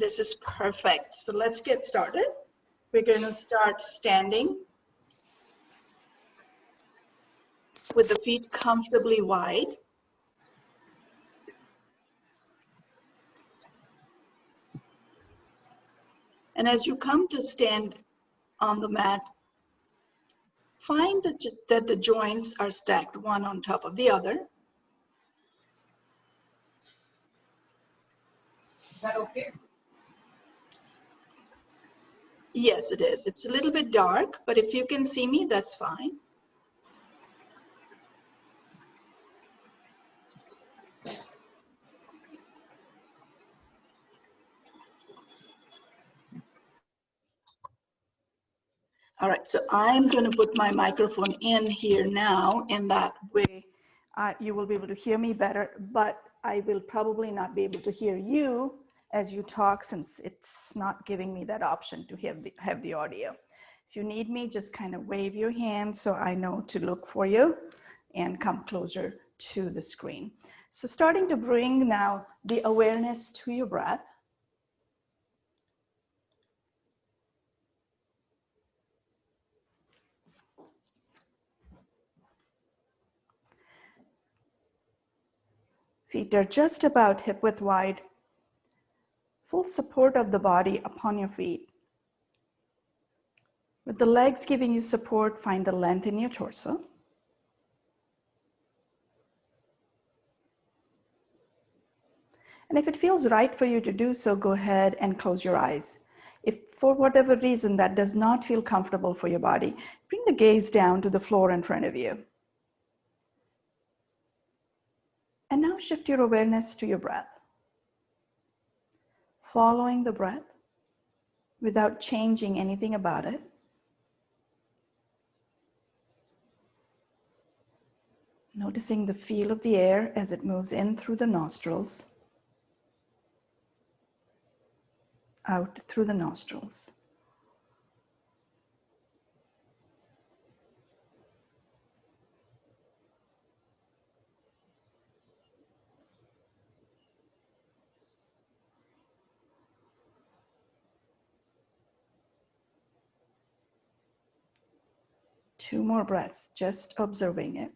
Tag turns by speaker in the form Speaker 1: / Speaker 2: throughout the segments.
Speaker 1: This is perfect. So let's get started. We're going to start standing with the feet comfortably wide. And as you come to stand on the mat, find that the joints are stacked one on top of the other.
Speaker 2: Is that okay?
Speaker 1: Yes, it is. It's a little bit dark, but if you can see me, that's fine. All right, so I'm going to put my microphone in here now, and that way you will be able to hear me better, but I will probably not be able to hear you as you talk, since it's not giving me that option to have the audio. If you need me, just kind of wave your hand so I know to look for you and come closer to the screen. So starting to bring now the awareness to your breath. Feet are just about hip width wide. Full support of the body upon your feet. With the legs giving you support, find the length in your torso. And if it feels right for you to do so, go ahead and close your eyes. If for whatever reason that does not feel comfortable for your body, bring the gaze down to the floor in front of you. And now shift your awareness to your breath. Following the breath without changing anything about it. Noticing the feel of the air as it moves in through the nostrils, out through the nostrils. Two more breaths, just observing it.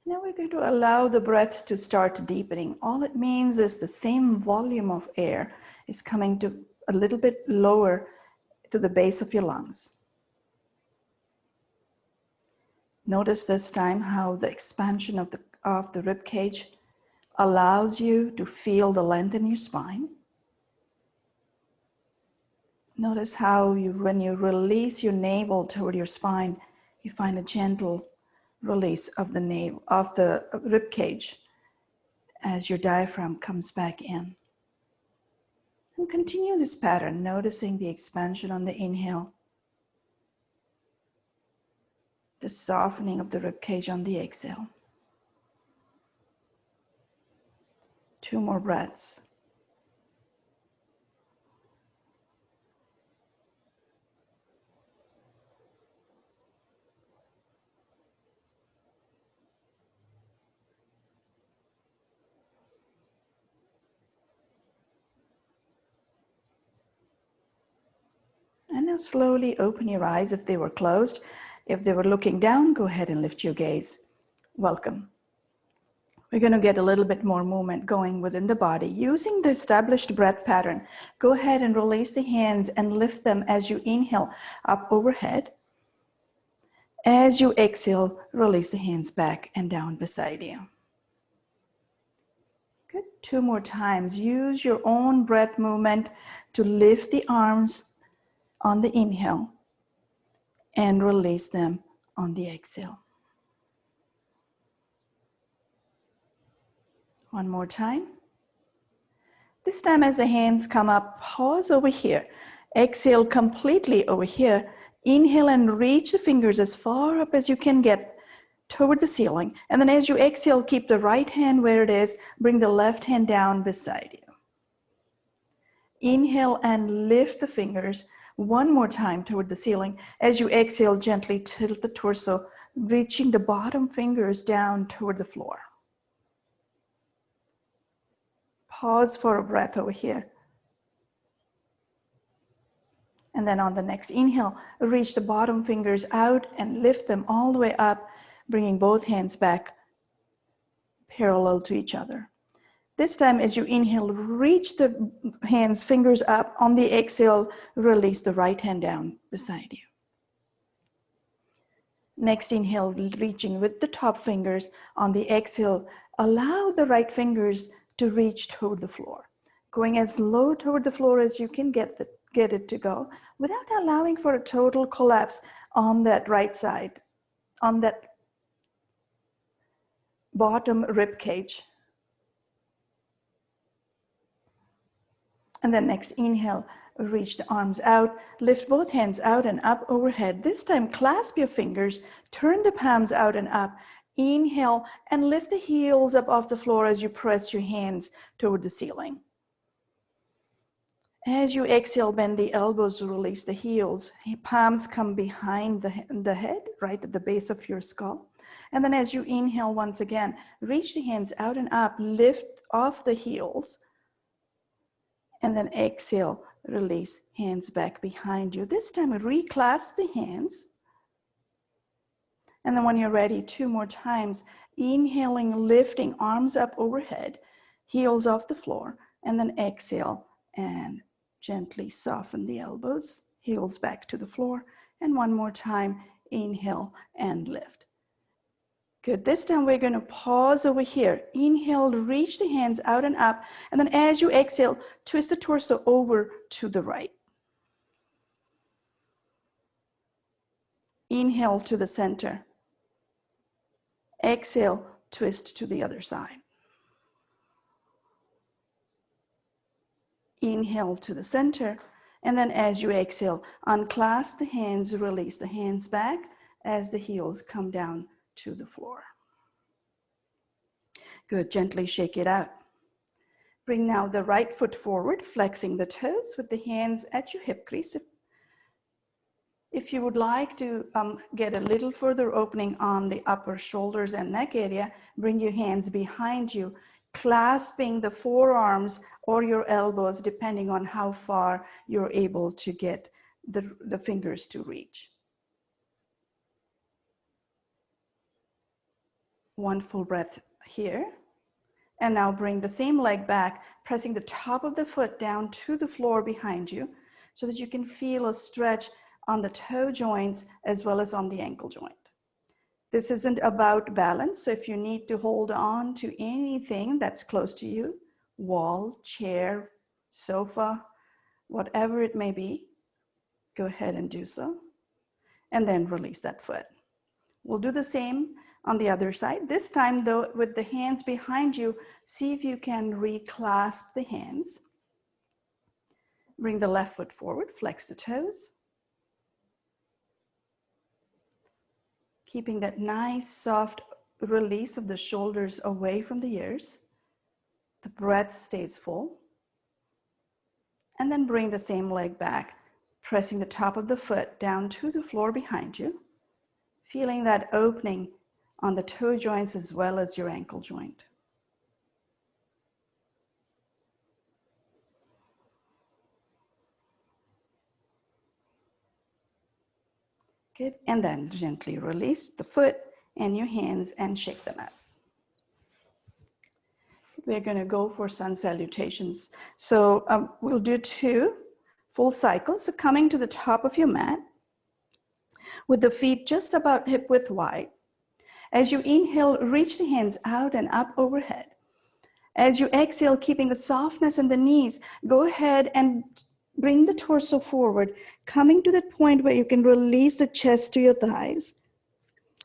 Speaker 1: Now we're going to allow the breath to start deepening. All it means is the same volume of air is coming to a little bit lower to the base of your lungs. Notice this time how the expansion of the rib cage allows you to feel the length in your spine. Notice how when you release your navel toward your spine, you find a gentle release of the rib cage as your diaphragm comes back in. And continue this pattern, noticing the expansion on the inhale, the softening of the rib cage on the exhale. Two more breaths. And now slowly open your eyes if they were closed. If they were looking down, go ahead and lift your gaze. Welcome. We're going to get a little bit more movement going within the body. Using the established breath pattern, go ahead and release the hands and lift them as you inhale up overhead. As you exhale, release the hands back and down beside you. Good. Two more times. Use your own breath movement to lift the arms on the inhale and release them on the exhale. One more time. This time as the hands come up, pause over here. Exhale completely over here. Inhale and reach the fingers as far up as you can get toward the ceiling. And then as you exhale, keep the right hand where it is. Bring the left hand down beside you. Inhale and lift the fingers one more time toward the ceiling. As you exhale, gently tilt the torso, reaching the bottom fingers down toward the floor. Pause for a breath over here. And then on the next inhale, reach the bottom fingers out and lift them all the way up, bringing both hands back parallel to each other. This time, as you inhale, reach the hands, fingers up. On the exhale, release the right hand down beside you. Next inhale, reaching with the top fingers. On the exhale, allow the right fingers to reach toward the floor. Going as low toward the floor as you can get it to go, without allowing for a total collapse on that right side, on that bottom rib cage. And then next inhale, reach the arms out, lift both hands out and up overhead. This time, clasp your fingers, turn the palms out and up. Inhale and lift the heels up off the floor as you press your hands toward the ceiling. As you exhale, bend the elbows, release the heels. Palms come behind the head, right at the base of your skull. And then as you inhale once again, reach the hands out and up, lift off the heels. And then exhale, release, hands back behind you. This time, reclasp the hands. And then when you're ready, 2 more times, inhaling, lifting, arms up overhead, heels off the floor, and then exhale and gently soften the elbows, heels back to the floor. And one more time, inhale and lift. Good. This time we're going to pause over here. Inhale, reach the hands out and up. And then as you exhale, twist the torso over to the right. Inhale to the center. Exhale, twist to the other side. Inhale to the center. And then as you exhale, unclasp the hands, release the hands back as the heels come down to the floor. Good, gently shake it out. Bring now the right foot forward, flexing the toes with the hands at your hip crease. If you would like to get a little further opening on the upper shoulders and neck area, bring your hands behind you, clasping the forearms or your elbows, depending on how far you're able to get the fingers to reach. One full breath here. And now bring the same leg back, pressing the top of the foot down to the floor behind you so that you can feel a stretch on the toe joints as well as on the ankle joint. This isn't about balance, so if you need to hold on to anything that's close to you, wall, chair, sofa, whatever it may be, go ahead and do so. And then release that foot. We'll do the same on the other side. This time though, with the hands behind you, see if you can reclasp the hands. Bring the left foot forward, flex the toes. Keeping that nice soft release of the shoulders away from the ears. The breath stays full. And then bring the same leg back, pressing the top of the foot down to the floor behind you. Feeling that opening on the toe joints as well as your ankle joint. Good, and then gently release the foot and your hands and shake them out. We're going to go for sun salutations. So we'll do 2 full cycles. So coming to the top of your mat with the feet just about hip width wide. As you inhale, reach the hands out and up overhead. As you exhale, keeping the softness in the knees, go ahead and bring the torso forward, coming to that point where you can release the chest to your thighs.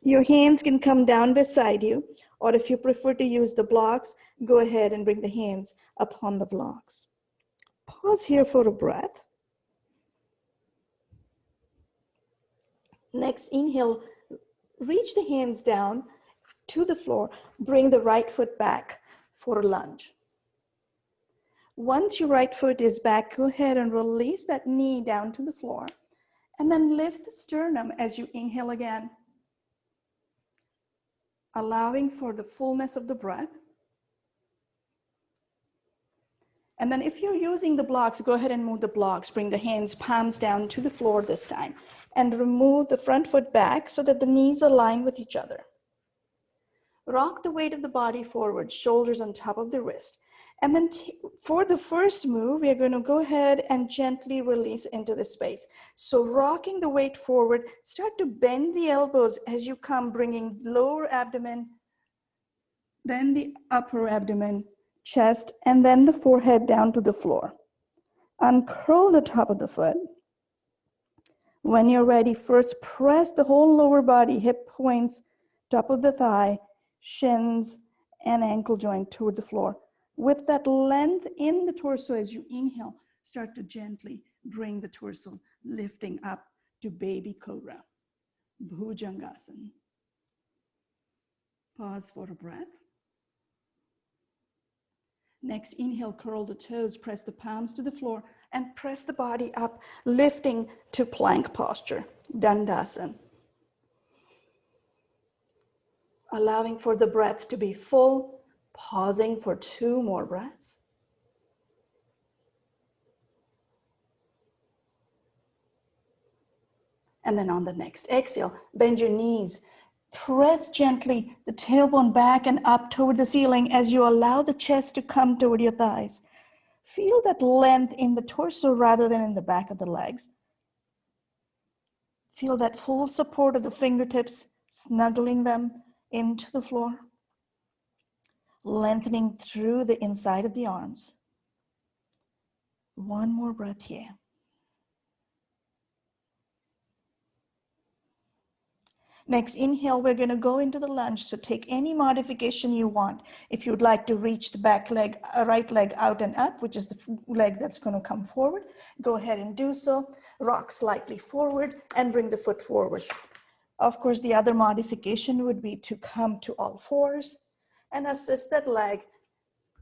Speaker 1: Your hands can come down beside you, or if you prefer to use the blocks, go ahead and bring the hands upon the blocks. Pause here for a breath. Next, inhale, reach the hands down, to the floor. Bring the right foot back for a lunge. Once your right foot is back, go ahead and release that knee down to the floor. And then lift the sternum as you inhale again, allowing for the fullness of the breath. And then if you're using the blocks, go ahead and move the blocks. Bring the hands, palms down to the floor this time. And remove the front foot back so that the knees align with each other. Rock the weight of the body forward, shoulders on top of the wrist. And then for the first move, we're going to go ahead and gently release into the space. So rocking the weight forward, start to bend the elbows as you come, bringing lower abdomen, then the upper abdomen, chest, and then the forehead down to the floor. Uncurl the top of the foot. When you're ready, first press the whole lower body, hip points, top of the thigh, shins, and ankle joint toward the floor. With that length in the torso as you inhale, start to gently bring the torso lifting up to baby cobra, Bhujangasana. Pause for a breath. Next, inhale, curl the toes, press the palms to the floor, and press the body up, lifting to plank posture, Dandasana. Allowing for the breath to be full, pausing for 2 more breaths. And then on the next exhale, bend your knees. Press gently the tailbone back and up toward the ceiling as you allow the chest to come toward your thighs. Feel that length in the torso rather than in the back of the legs. Feel that full support of the fingertips, snuggling them into the floor. Lengthening through the inside of the arms. 1 more breath here. Next, inhale, we're going to go into the lunge. So take any modification you want. If you'd like to reach the back leg, right leg out and up, which is the leg that's going to come forward, go ahead and do so. Rock slightly forward and bring the foot forward. Of course, the other modification would be to come to all fours and assist that leg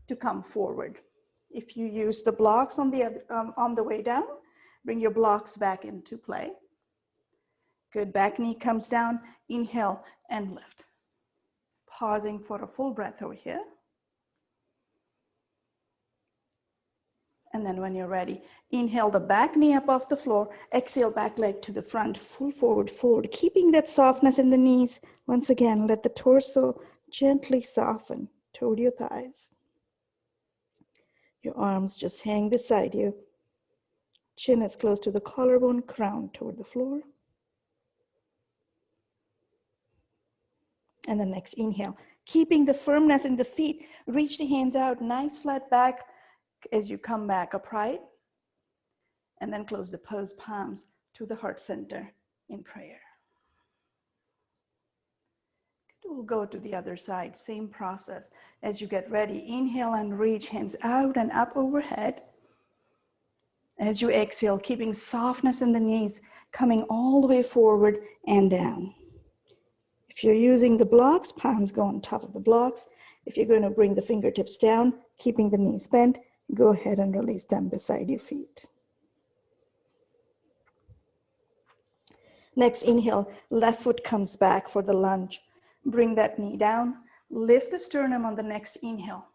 Speaker 1: to come forward. If you use the blocks on the way down, bring your blocks back into play. Good, back knee comes down, inhale and lift. Pausing for a full breath over here. And then when you're ready, inhale the back knee up off the floor, exhale back leg to the front, full forward fold, keeping that softness in the knees. Once again, let the torso gently soften toward your thighs. Your arms just hang beside you. Chin is close to the collarbone, crown toward the floor. And the next inhale, keeping the firmness in the feet, reach the hands out, nice flat back as you come back upright. And then close the pose, palms to the heart center in prayer. We'll go to the other side, same process. As you get ready, inhale and reach hands out and up overhead. As you exhale, keeping softness in the knees, coming all the way forward and down. If you're using the blocks, palms go on top of the blocks. If you're going to bring the fingertips down, keeping the knees bent, go ahead and release them beside your feet. Next, inhale, left foot comes back for the lunge. Bring that knee down, lift the sternum on the next inhale.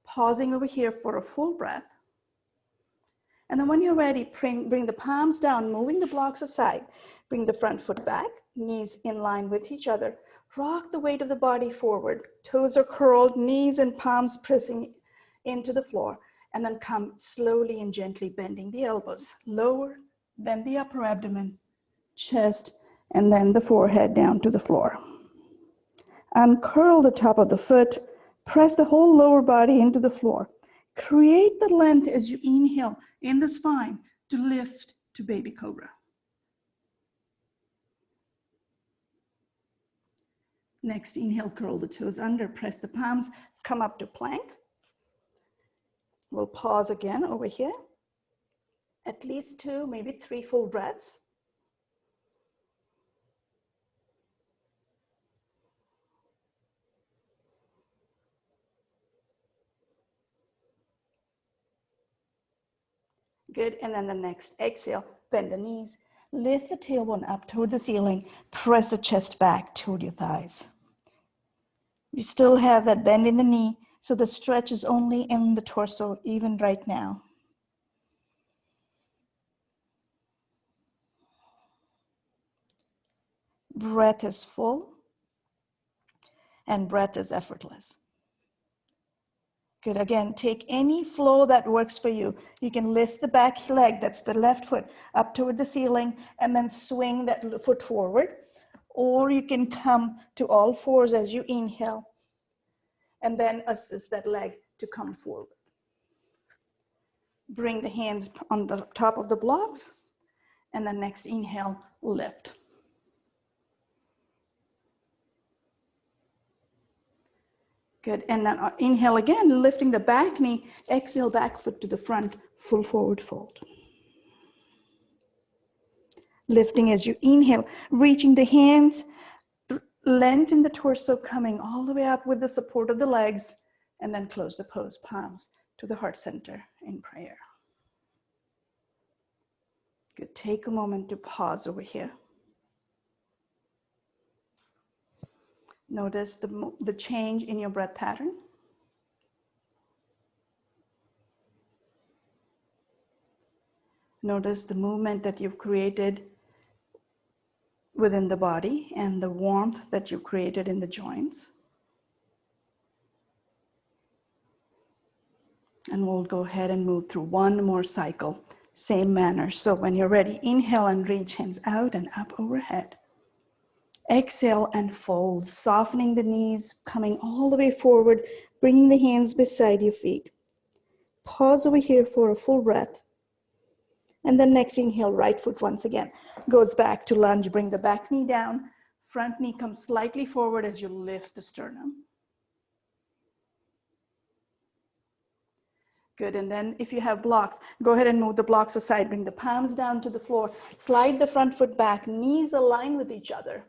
Speaker 1: Pausing over here for a full breath. And then when you're ready, bring the palms down, moving the blocks aside. Bring the front foot back, knees in line with each other. Rock the weight of the body forward. Toes are curled, knees and palms pressing into the floor. And then come slowly and gently bending the elbows. Lower, then the upper abdomen, chest, and then the forehead down to the floor. Uncurl the top of the foot. Press the whole lower body into the floor. Create the length as you inhale in the spine to lift to baby cobra. Next, inhale, curl the toes under, press the palms, come up to plank. We'll pause again over here. At least 2, maybe 3 full breaths. Good, and then the next exhale, bend the knees, lift the tailbone up toward the ceiling, press the chest back toward your thighs. You still have that bend in the knee, so the stretch is only in the torso, even right now. Breath is full, and breath is effortless. Good, again, take any flow that works for you. You can lift the back leg, that's the left foot, up toward the ceiling, and then swing that foot forward. Or you can come to all fours as you inhale, and then assist that leg to come forward. Bring the hands on the top of the blocks, and then next inhale, lift. Good, and then inhale again, lifting the back knee, exhale, back foot to the front, full forward fold. Lifting as you inhale, reaching the hands, lengthen the torso, coming all the way up with the support of the legs, and then close the pose, palms to the heart center in prayer. Good, take a moment to pause over here. Notice the change in your breath pattern. Notice the movement that you've created within the body and the warmth that you've created in the joints. And we'll go ahead and move through one more cycle, same manner. So when you're ready, inhale and reach hands out and up overhead. Exhale and fold, softening the knees, coming all the way forward, bringing the hands beside your feet. Pause over here for a full breath. And then next inhale, right foot once again goes back to lunge. Bring the back knee down. Front knee comes slightly forward as you lift the sternum. Good, and then if you have blocks, go ahead and move the blocks aside. Bring the palms down to the floor. Slide the front foot back. Knees align with each other.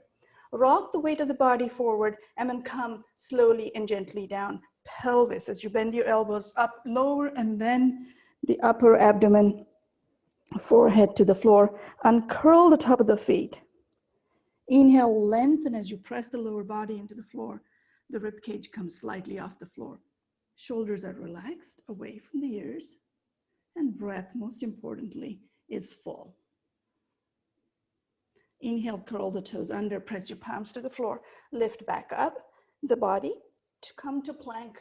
Speaker 1: Rock the weight of the body forward and then come slowly and gently down. Pelvis as you bend your elbows up, lower, and then the upper abdomen, forehead to the floor. Uncurl the top of the feet. Inhale, lengthen as you press the lower body into the floor. The rib cage comes slightly off the floor. Shoulders are relaxed, away from the ears. And breath, most importantly, is full. Inhale, curl the toes under, press your palms to the floor. Lift back up the body to come to plank.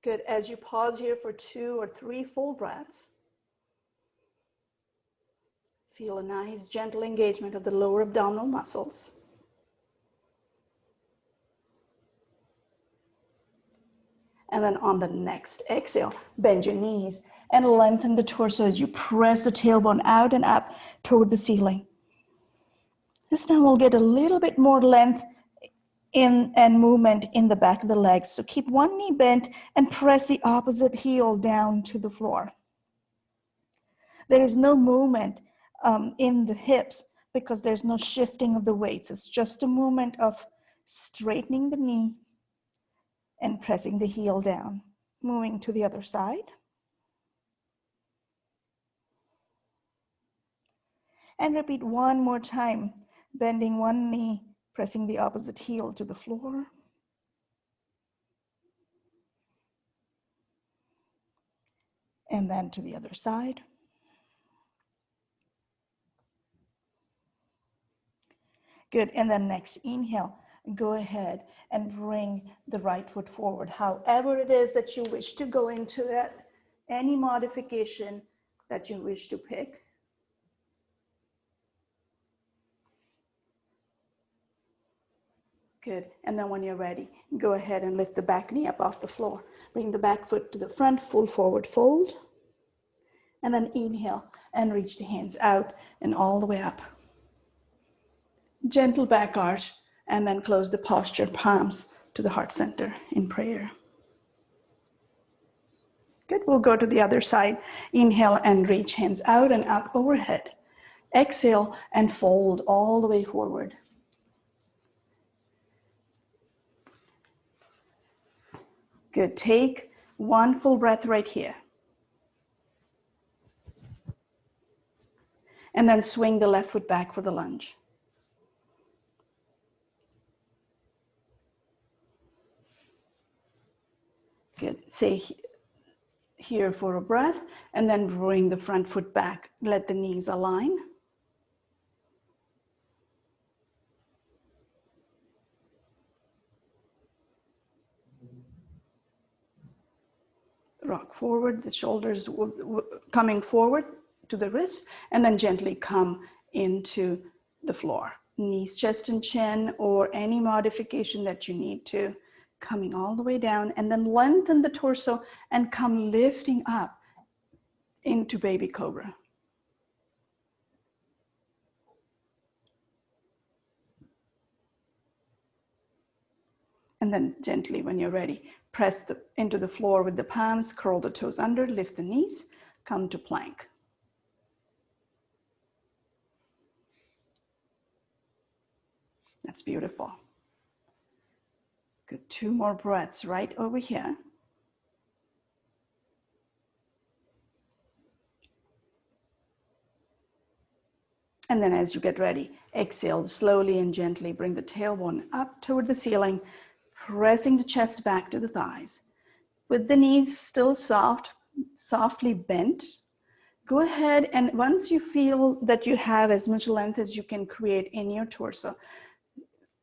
Speaker 1: Good, as you pause here for 2 or 3 full breaths, feel a nice gentle engagement of the lower abdominal muscles. And then on the next exhale, bend your knees and lengthen the torso as you press the tailbone out and up toward the ceiling. This time we'll get a little bit more length in and movement in the back of the legs. So keep one knee bent and press the opposite heel down to the floor. There is no movement in the hips because there's no shifting of the weights. It's just a movement of straightening the knee and pressing the heel down. Moving to the other side. And repeat one more time, bending one knee, pressing the opposite heel to the floor. And then to the other side. Good, and then next inhale, go ahead and bring the right foot forward. However it is that you wish to go into that, any modification that you wish to pick. Good, and then when you're ready, go ahead and lift the back knee up off the floor. Bring the back foot to the front, full forward fold. And then inhale and reach the hands out and all the way up. Gentle back arch, and then close the posture, palms to the heart center in prayer. Good, we'll go to the other side. Inhale and reach hands out and up overhead. Exhale and fold all the way forward. Good, take One full breath right here. And then swing the left foot back for the lunge. Good. Stay here for a breath, and then bring the front foot back. Let the knees align. Rock forward, the shoulders coming forward to the wrist, and then gently come into the floor. Knees, chest, and chin, or any modification that you need to. Coming all the way down, and then lengthen the torso and come lifting up into baby cobra. And then gently, when you're ready, press into the floor with the palms, curl the toes under, lift the knees, come to plank. That's beautiful. Good, 2 more breaths right over here. And then as you get ready, exhale slowly and gently, bring the tailbone up toward the ceiling, pressing the chest back to the thighs. With the knees still softly bent, go ahead, and once you feel that you have as much length as you can create in your torso,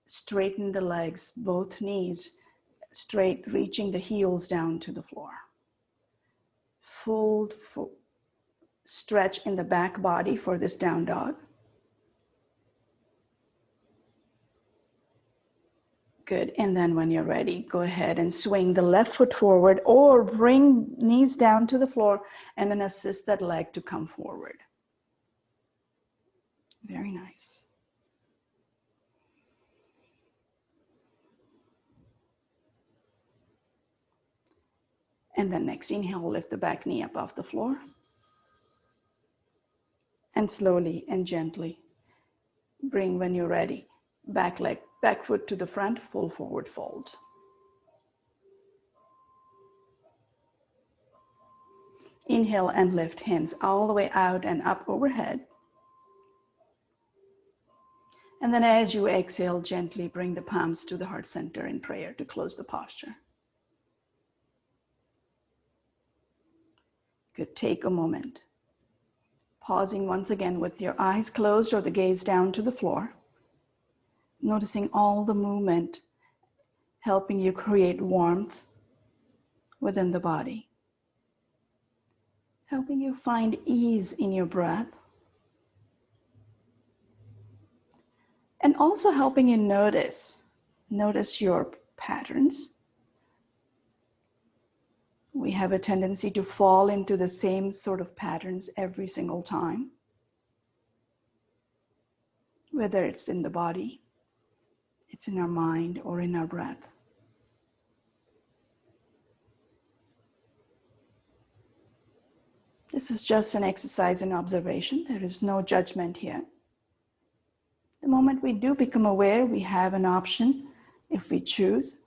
Speaker 1: straighten the legs, both knees straight, reaching the heels down to the floor. Full stretch in the back body for this down dog. Good, and then when you're ready, go ahead and swing the left foot forward or bring knees down to the floor and then assist that leg to come forward. Very nice. And then next inhale, lift the back knee up off the floor. And slowly and gently bring, when you're ready, back leg, back foot to the front, full forward fold. Inhale and lift, hands all the way out and up overhead. And then as you exhale, gently bring the palms to the heart center in prayer to close the posture. Good, take a moment. Pausing once again with your eyes closed or the gaze down to the floor. Noticing all the movement, helping you create warmth within the body. Helping you find ease in your breath. And also helping you notice your patterns. We have a tendency to fall into the same sort of patterns every single time. Whether it's in the body, it's in our mind, or in our breath. This is just an exercise in observation. There is no judgment here. The moment we do become aware, we have an option, if we choose,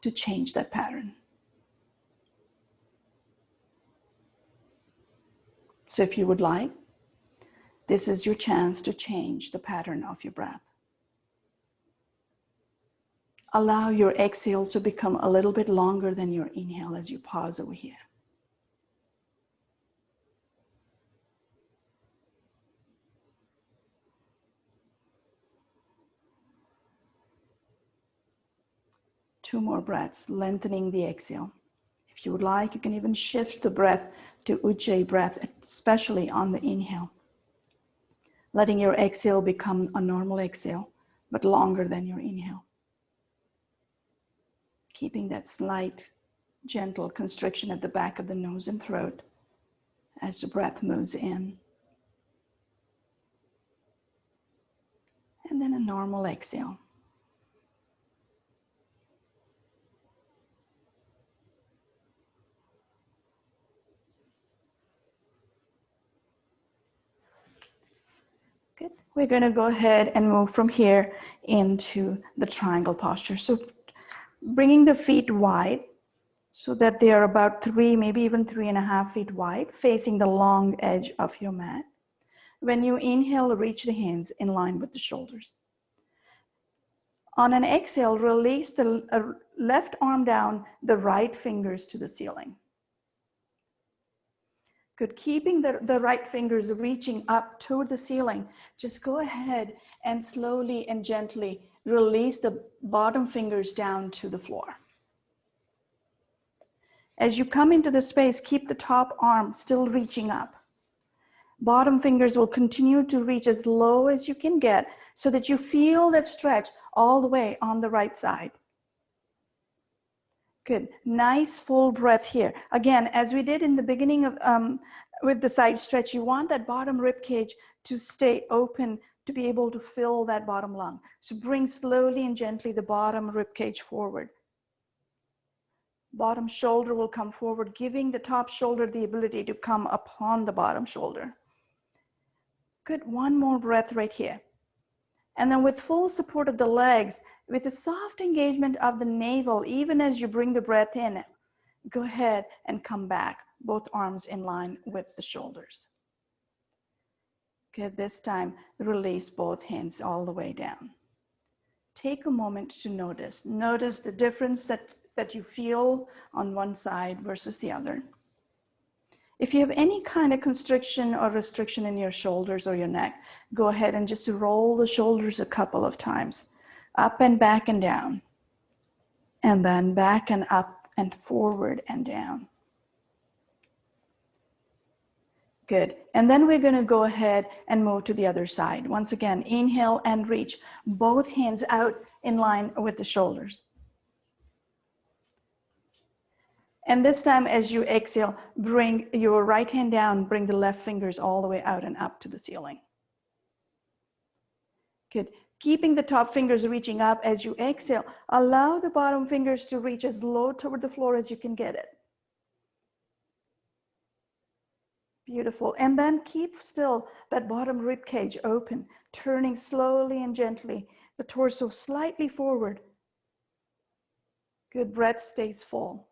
Speaker 1: to change that pattern. So if you would like, this is your chance to change the pattern of your breath. Allow your exhale to become a little bit longer than your inhale as you pause over here. Two more breaths, lengthening the exhale. If you would like, you can even shift the breath to Ujjayi breath, especially on the inhale. Letting your exhale become a normal exhale, but longer than your inhale. Keeping that slight, gentle constriction at the back of the nose and throat as the breath moves in. And then a normal exhale. Good. We're going to go ahead and move from here into the triangle posture. So bringing the feet wide, so that they are about 3, maybe even 3.5 feet wide, facing the long edge of your mat. When you inhale, reach the hands in line with the shoulders. On an exhale, release the left arm down, the right fingers to the ceiling. Good. Keeping the right fingers reaching up toward the ceiling, just go ahead and slowly and gently release the bottom fingers down to the floor. As you come into the space, keep the top arm still reaching up. Bottom fingers will continue to reach as low as you can get so that you feel that stretch all the way on the right side. Good. Nice full breath here. Again, as we did in the beginning of with the side stretch, you want that bottom rib cage to stay open to be able to fill that bottom lung. So bring slowly and gently the bottom rib cage forward. Bottom shoulder will come forward, giving the top shoulder the ability to come upon the bottom shoulder. Good. One more breath right here. And then with full support of the legs, with a soft engagement of the navel, even as you bring the breath in, go ahead and come back, both arms in line with the shoulders. Good. This time, release both hands all the way down. Take a moment to notice. Notice the difference that you feel on one side versus the other. If you have any kind of constriction or restriction in your shoulders or your neck, go ahead and just roll the shoulders a couple of times, up and back and down, and then back and up and forward and down. Good. And then we're going to go ahead and move to the other side. Once again, inhale and reach both hands out in line with the shoulders. And this time, as you exhale, bring your right hand down, bring the left fingers all the way out and up to the ceiling. Good. Keeping the top fingers reaching up as you exhale, allow the bottom fingers to reach as low toward the floor as you can get it. Beautiful. And then keep still that bottom rib cage open, turning slowly and gently, the torso slightly forward. Good. Breath stays full.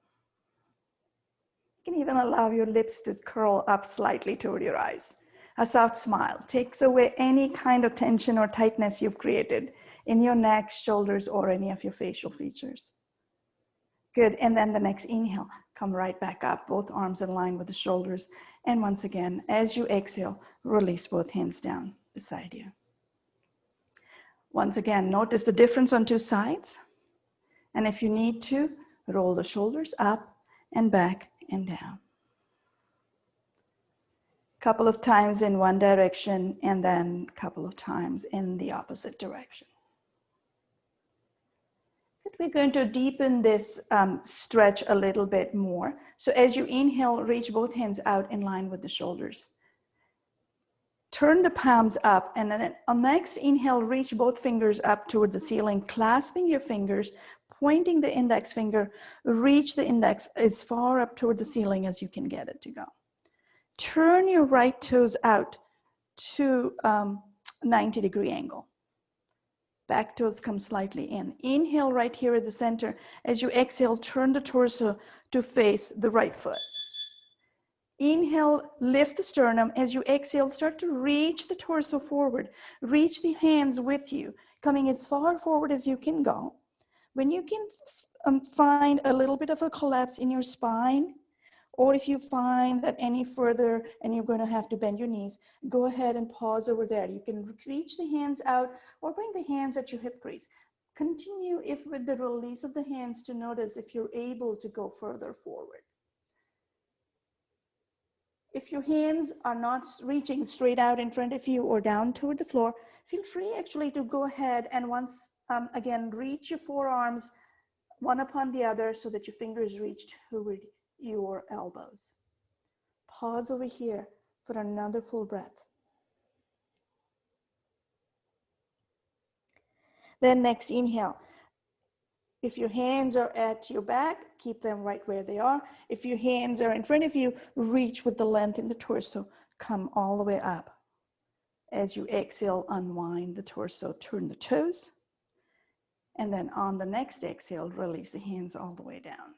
Speaker 1: You can even allow your lips to curl up slightly toward your eyes. A soft smile takes away any kind of tension or tightness you've created in your neck, shoulders, or any of your facial features. Good. And then the next inhale, come right back up, both arms in line with the shoulders. And once again, as you exhale, release both hands down beside you. Once again, notice the difference on two sides. And if you need to, roll the shoulders up and back and down. Couple of times in one direction and then a couple of times in the opposite direction. We're going to deepen this stretch a little bit more. So as you inhale, reach both hands out in line with the shoulders. Turn the palms up, and then on next inhale, reach both fingers up toward the ceiling, clasping your fingers, pointing the index finger, reach the index as far up toward the ceiling as you can get it to go. Turn your right toes out to 90-degree angle. Back toes come slightly in. Inhale right here at the center. As you exhale, turn the torso to face the right foot. Inhale, lift the sternum. As you exhale, start to reach the torso forward. Reach the hands with you, coming as far forward as you can go. When you can find a little bit of a collapse in your spine, or if you find that any further and you're going to have to bend your knees, go ahead and pause over there. You can reach the hands out or bring the hands at your hip crease. Continue if with the release of the hands to notice if you're able to go further forward. If your hands are not reaching straight out in front of you or down toward the floor, feel free actually to go ahead and once again, reach your forearms one upon the other so that your fingers reach toward your elbows. Pause over here for another full breath. Then next inhale. If your hands are at your back, keep them right where they are. If your hands are in front of you, reach with the length in the torso. Come all the way up. As you exhale, unwind the torso, turn the toes. And then on the next exhale, release the hands all the way down.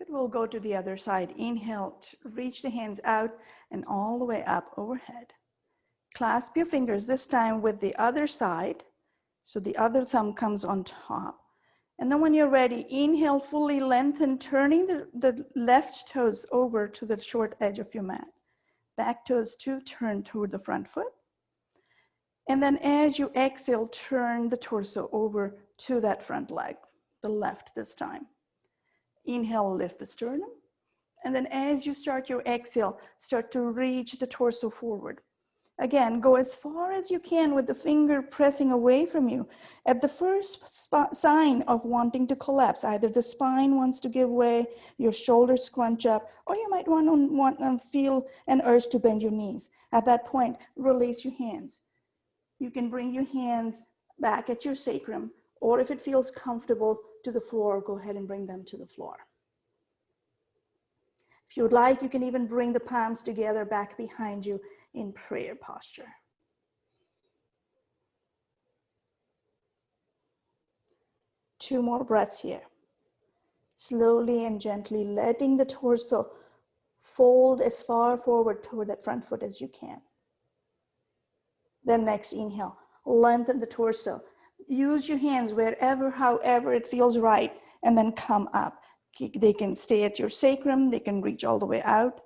Speaker 1: Good, we'll go to the other side. Inhale, reach the hands out and all the way up overhead. Clasp your fingers this time with the other side. So the other thumb comes on top. And then when you're ready, inhale, fully lengthen, turning the left toes over to the short edge of your mat. Back toes to turn toward the front foot. And then as you exhale, turn the torso over to that front leg, the left this time. Inhale, lift the sternum. And then as you start your exhale, start to reach the torso forward. Again, go as far as you can with the finger pressing away from you. At the first sign of wanting to collapse, either the spine wants to give way, your shoulders scrunch up, or you might want to feel an urge to bend your knees. At that point, release your hands. You can bring your hands back at your sacrum, or if it feels comfortable, to the floor, go ahead and bring them to the floor. If you would like, you can even bring the palms together back behind you in prayer posture. Two more breaths here. Slowly and gently letting the torso fold as far forward toward that front foot as you can. Then next inhale, lengthen the torso. Use your hands wherever, however it feels right, and then come up. They can stay at your sacrum, they can reach all the way out.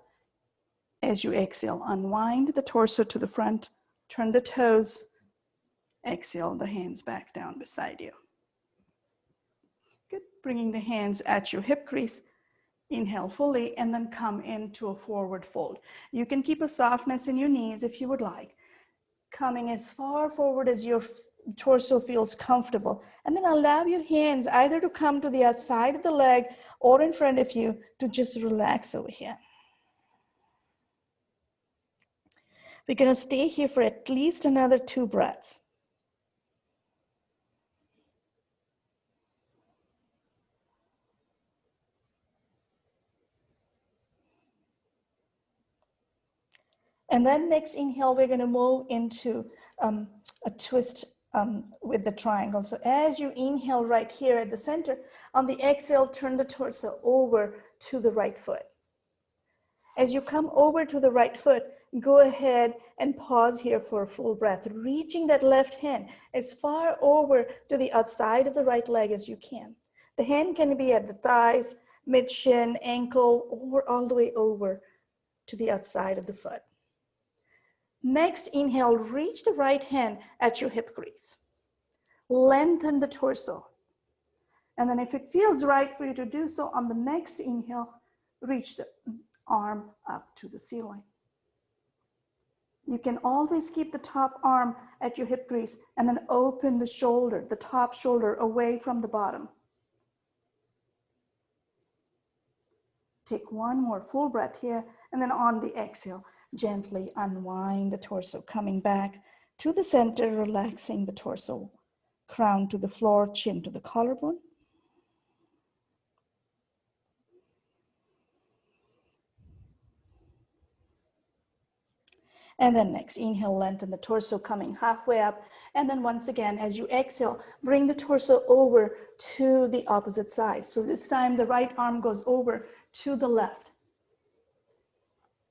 Speaker 1: As you exhale, unwind the torso to the front, turn the toes, exhale the hands back down beside you. Good, bringing the hands at your hip crease, inhale fully, and then come into a forward fold. You can keep a softness in your knees if you would like, coming as far forward as your torso feels comfortable, and then allow your hands either to come to the outside of the leg or in front of you to just relax over here. We're going to stay here for at least another 2 breaths. And then next inhale, we're going to move into a twist with the triangle. So as you inhale right here at the center, on the exhale, turn the torso over to the right foot. As you come over to the right foot, go ahead and pause here for a full breath, reaching that left hand as far over to the outside of the right leg as you can. The hand can be at the thighs, mid-shin, ankle, or all the way over to the outside of the foot. Next, inhale, reach the right hand at your hip crease. Lengthen the torso. And then if it feels right for you to do so, on the next inhale, reach the arm up to the ceiling. You can always keep the top arm at your hip crease and then open the shoulder, the top shoulder away from the bottom. Take one more full breath here, and then on the exhale, gently unwind the torso, coming back to the center, relaxing the torso, crown to the floor, chin to the collarbone. And then next, inhale, lengthen the torso, coming halfway up. And then once again, as you exhale, bring the torso over to the opposite side. So this time, the right arm goes over to the left.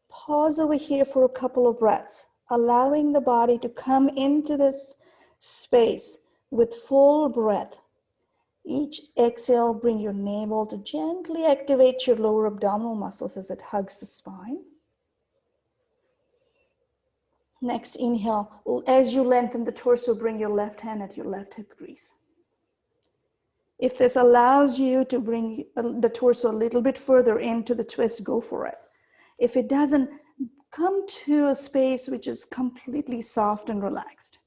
Speaker 1: Pause over here for a couple of breaths, allowing the body to come into this space with full breath. Each exhale, bring your navel to gently activate your lower abdominal muscles as it hugs the spine. Next, inhale. As you lengthen the torso, bring your left hand at your left hip crease. If this allows you to bring the torso a little bit further into the twist, go for it. If it doesn't, come to a space which is completely soft and relaxed.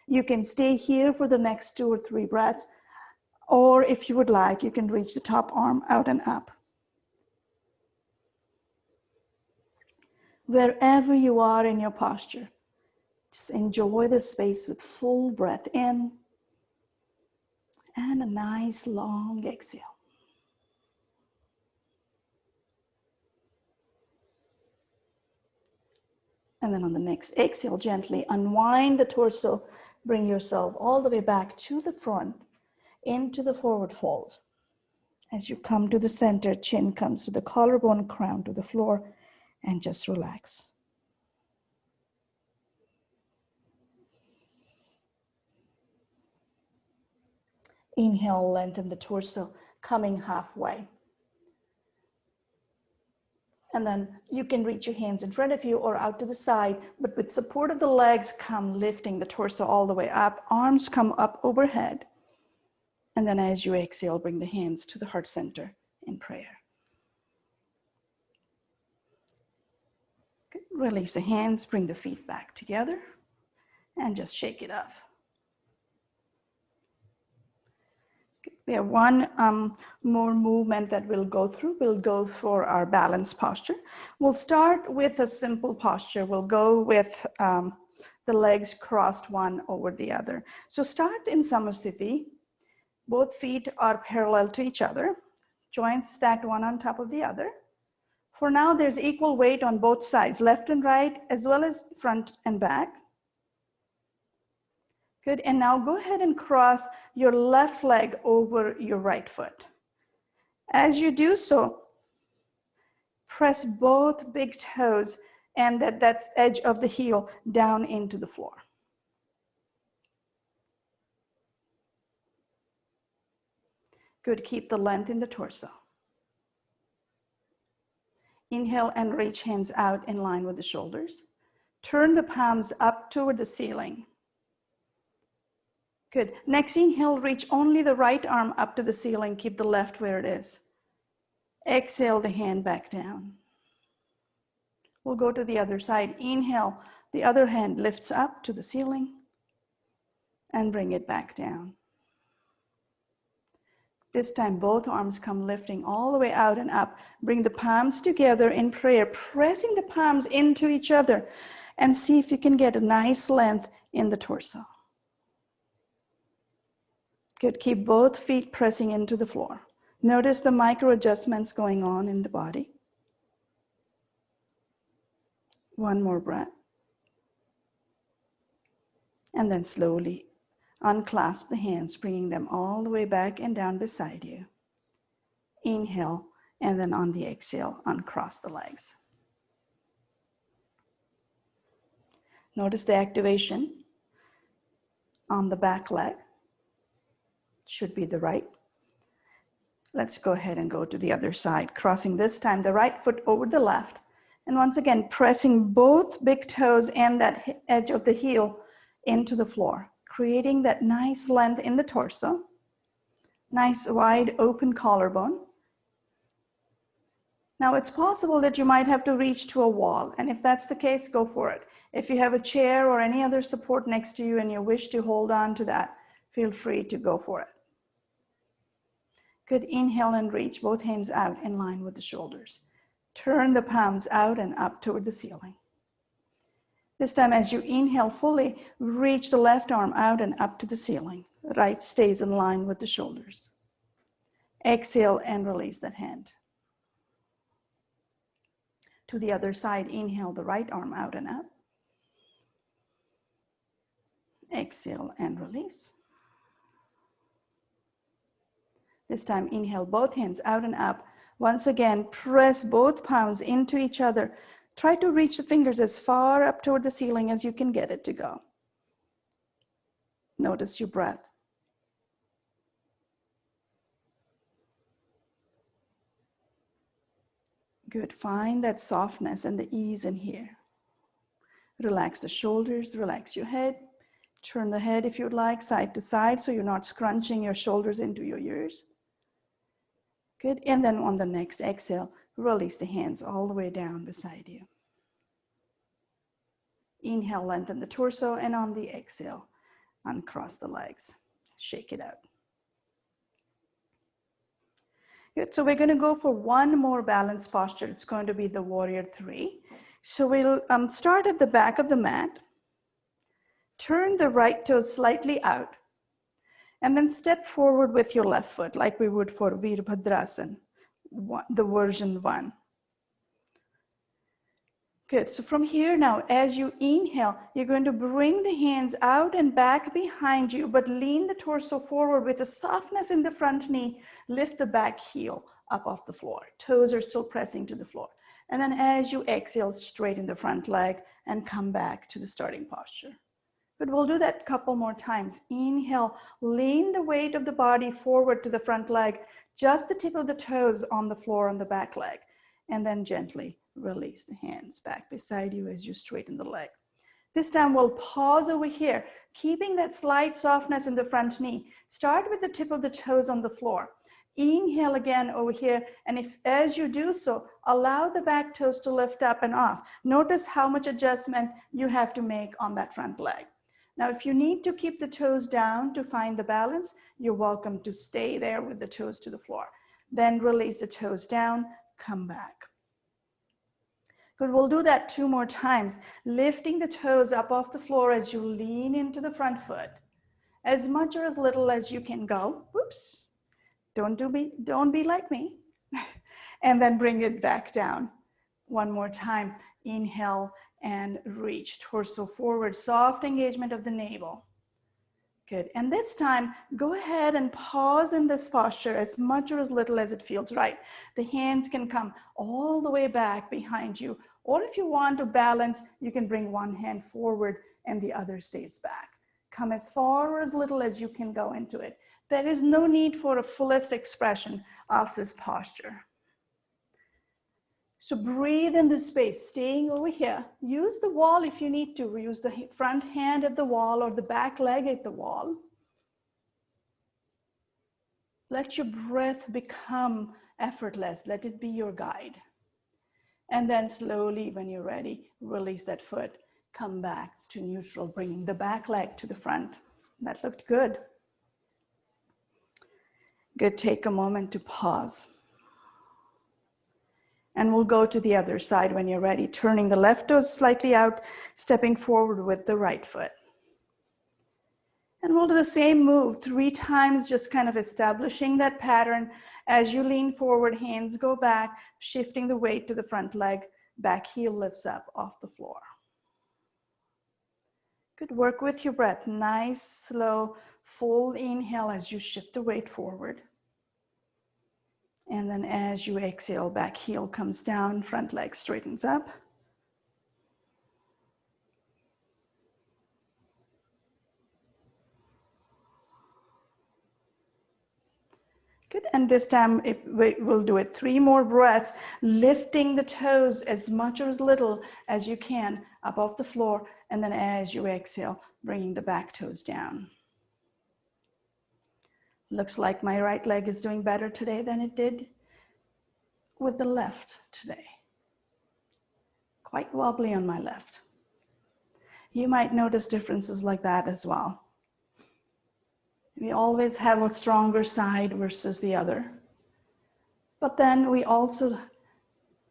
Speaker 1: You can stay here for the next 2 or 3 breaths, or if you would like, you can reach the top arm out and up. Wherever you are in your posture, just enjoy the space with full breath in and a nice long exhale. And then on the next exhale, gently unwind the torso, bring yourself all the way back to the front, into the forward fold. As you come to the center, chin comes to the collarbone, crown to the floor, and just relax. Inhale, lengthen the torso, coming halfway. And then you can reach your hands in front of you or out to the side, but with support of the legs, come lifting the torso all the way up. Arms come up overhead. And then as you exhale, bring the hands to the heart center in prayer. Good. Release the hands, bring the feet back together, and just shake it off. We have one more movement that we'll go through. We'll go for our balance posture. We'll start with a simple posture. We'll go with the legs crossed one over the other. So start in Samasthiti. Both feet are parallel to each other. Joints stacked one on top of the other. For now, there's equal weight on both sides, left and right, as well as front and back. Good, and now go ahead and cross your left leg over your right foot. As you do so, press both big toes and that's edge of the heel down into the floor. Good, keep the length in the torso. Inhale and reach hands out in line with the shoulders. Turn the palms up toward the ceiling. Good. Next inhale, reach only the right arm up to the ceiling. Keep the left where it is. Exhale the hand back down. We'll go to the other side. Inhale, the other hand lifts up to the ceiling and bring it back down. This time, both arms come lifting all the way out and up. Bring the palms together in prayer, pressing the palms into each other, and see if you can get a nice length in the torso. Good, keep both feet pressing into the floor. Notice the micro adjustments going on in the body. One more breath. And then slowly unclasp the hands, bringing them all the way back and down beside you. Inhale, and then on the exhale, uncross the legs. Notice the activation on the back leg. Should be the right. Let's go ahead and go to the other side, crossing this time the right foot over the left. And once again, pressing both big toes and that edge of the heel into the floor, creating that nice length in the torso, nice wide open collarbone. Now it's possible that you might have to reach to a wall, and if that's the case, go for it. If you have a chair or any other support next to you and you wish to hold on to that, feel free to go for it. Good, inhale and reach both hands out in line with the shoulders. Turn the palms out and up toward the ceiling. This time, as you inhale fully, reach the left arm out and up to the ceiling. Right stays in line with the shoulders. Exhale and release that hand. To the other side, inhale the right arm out and up. Exhale and release. This time, inhale both hands out and up. Once again, press both palms into each other. Try to reach the fingers as far up toward the ceiling as you can get it to go. Notice your breath. Good, find that softness and the ease in here. Relax the shoulders, relax your head. Turn the head if you'd like, side to side, so you're not scrunching your shoulders into your ears. Good, and then on the next exhale, release the hands all the way down beside you. Inhale, lengthen the torso, and on the exhale, uncross the legs. Shake it out. Good, so we're gonna go for one more balanced posture. It's going to be the warrior three. So we'll start at the back of the mat. Turn the right toe slightly out. And then step forward with your left foot like we would for Virabhadrasana, the version 1. Good. So from here now, as you inhale, you're going to bring the hands out and back behind you, but lean the torso forward with a softness in the front knee. Lift the back heel up off the floor. Toes are still pressing to the floor. And then as you exhale, straighten the front leg and come back to the starting posture. But we'll do that a couple more times. Inhale, lean the weight of the body forward to the front leg, just the tip of the toes on the floor on the back leg. And then gently release the hands back beside you as you straighten the leg. This time we'll pause over here, keeping that slight softness in the front knee. Start with the tip of the toes on the floor. Inhale again over here, and if as you do so, allow the back toes to lift up and off. Notice how much adjustment you have to make on that front leg. Now, if you need to keep the toes down to find the balance, you're welcome to stay there with the toes to the floor. Then release the toes down, come back. Good, we'll do that 2 more times, lifting the toes up off the floor as you lean into the front foot. As much or as little as you can go. Whoops, don't be like me. And then bring it back down. 1 more time, inhale and reach, torso forward, soft engagement of the navel. Good, and this time, go ahead and pause in this posture as much or as little as it feels right. The hands can come all the way back behind you, or if you want to balance, you can bring one hand forward and the other stays back. Come as far or as little as you can go into it. There is no need for a fullest expression of this posture. So breathe in this space, staying over here. Use the wall if you need to. Use the front hand at the wall or the back leg at the wall. Let your breath become effortless. Let it be your guide. And then slowly, when you're ready, release that foot. Come back to neutral, bringing the back leg to the front. That looked good. Good, take a moment to pause. And we'll go to the other side when you're ready, turning the left toes slightly out, stepping forward with the right foot. And we'll do the same move 3 times, just kind of establishing that pattern. As you lean forward, hands go back, shifting the weight to the front leg, back heel lifts up off the floor. Good, work with your breath. Nice, slow, full inhale as you shift the weight forward. And then as you exhale, back heel comes down, front leg straightens up. Good, and this time we'll do it 3 more breaths, lifting the toes as much or as little as you can up off the floor. And then as you exhale, bringing the back toes down. Looks like my right leg is doing better today than it did with the left today. Quite wobbly on my left. You might notice differences like that as well. We always have a stronger side versus the other. But then we also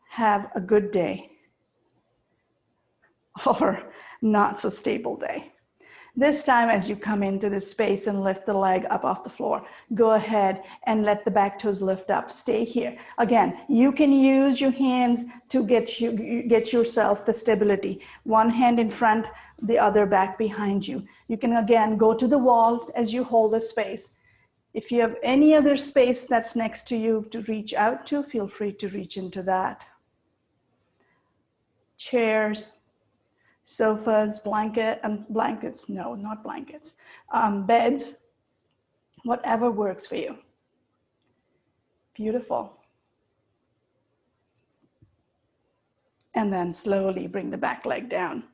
Speaker 1: have a good day or not so stable day. This time, as you come into this space and lift the leg up off the floor, go ahead and let the back toes lift up. Stay here. Again, you can use your hands to get yourself the stability. One hand in front, the other back behind you. You can again go to the wall as you hold the space. If you have any other space that's next to you to reach out to, feel free to reach into that. Chairs, sofas, blankets, no, not blankets, beds, whatever works for you. Beautiful. And then slowly bring the back leg down.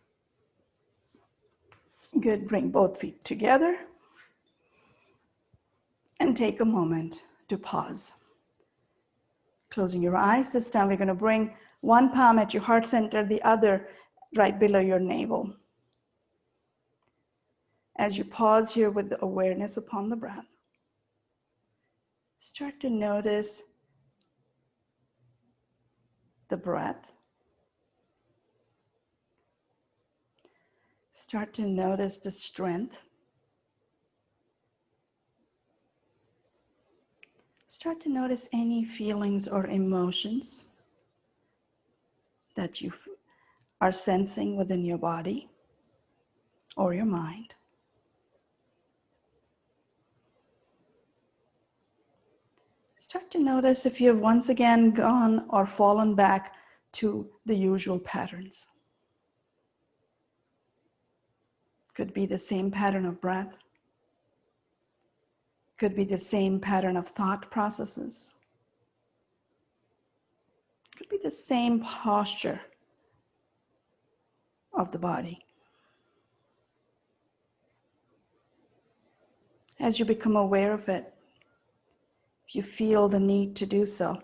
Speaker 1: Good, bring both feet together. And take a moment to pause. Closing your eyes, this time we're going to bring one palm at your heart center, the other right below your navel. As you pause here with the awareness upon the breath, start to notice the breath. Start to notice the strength. Start to notice any feelings or emotions that you are sensing within your body or your mind. Start to notice if you have once again gone or fallen back to the usual patterns. Could be the same pattern of breath. Could be the same pattern of thought processes. Could be the same posture of the body. As you become aware of it, if you feel the need to do so,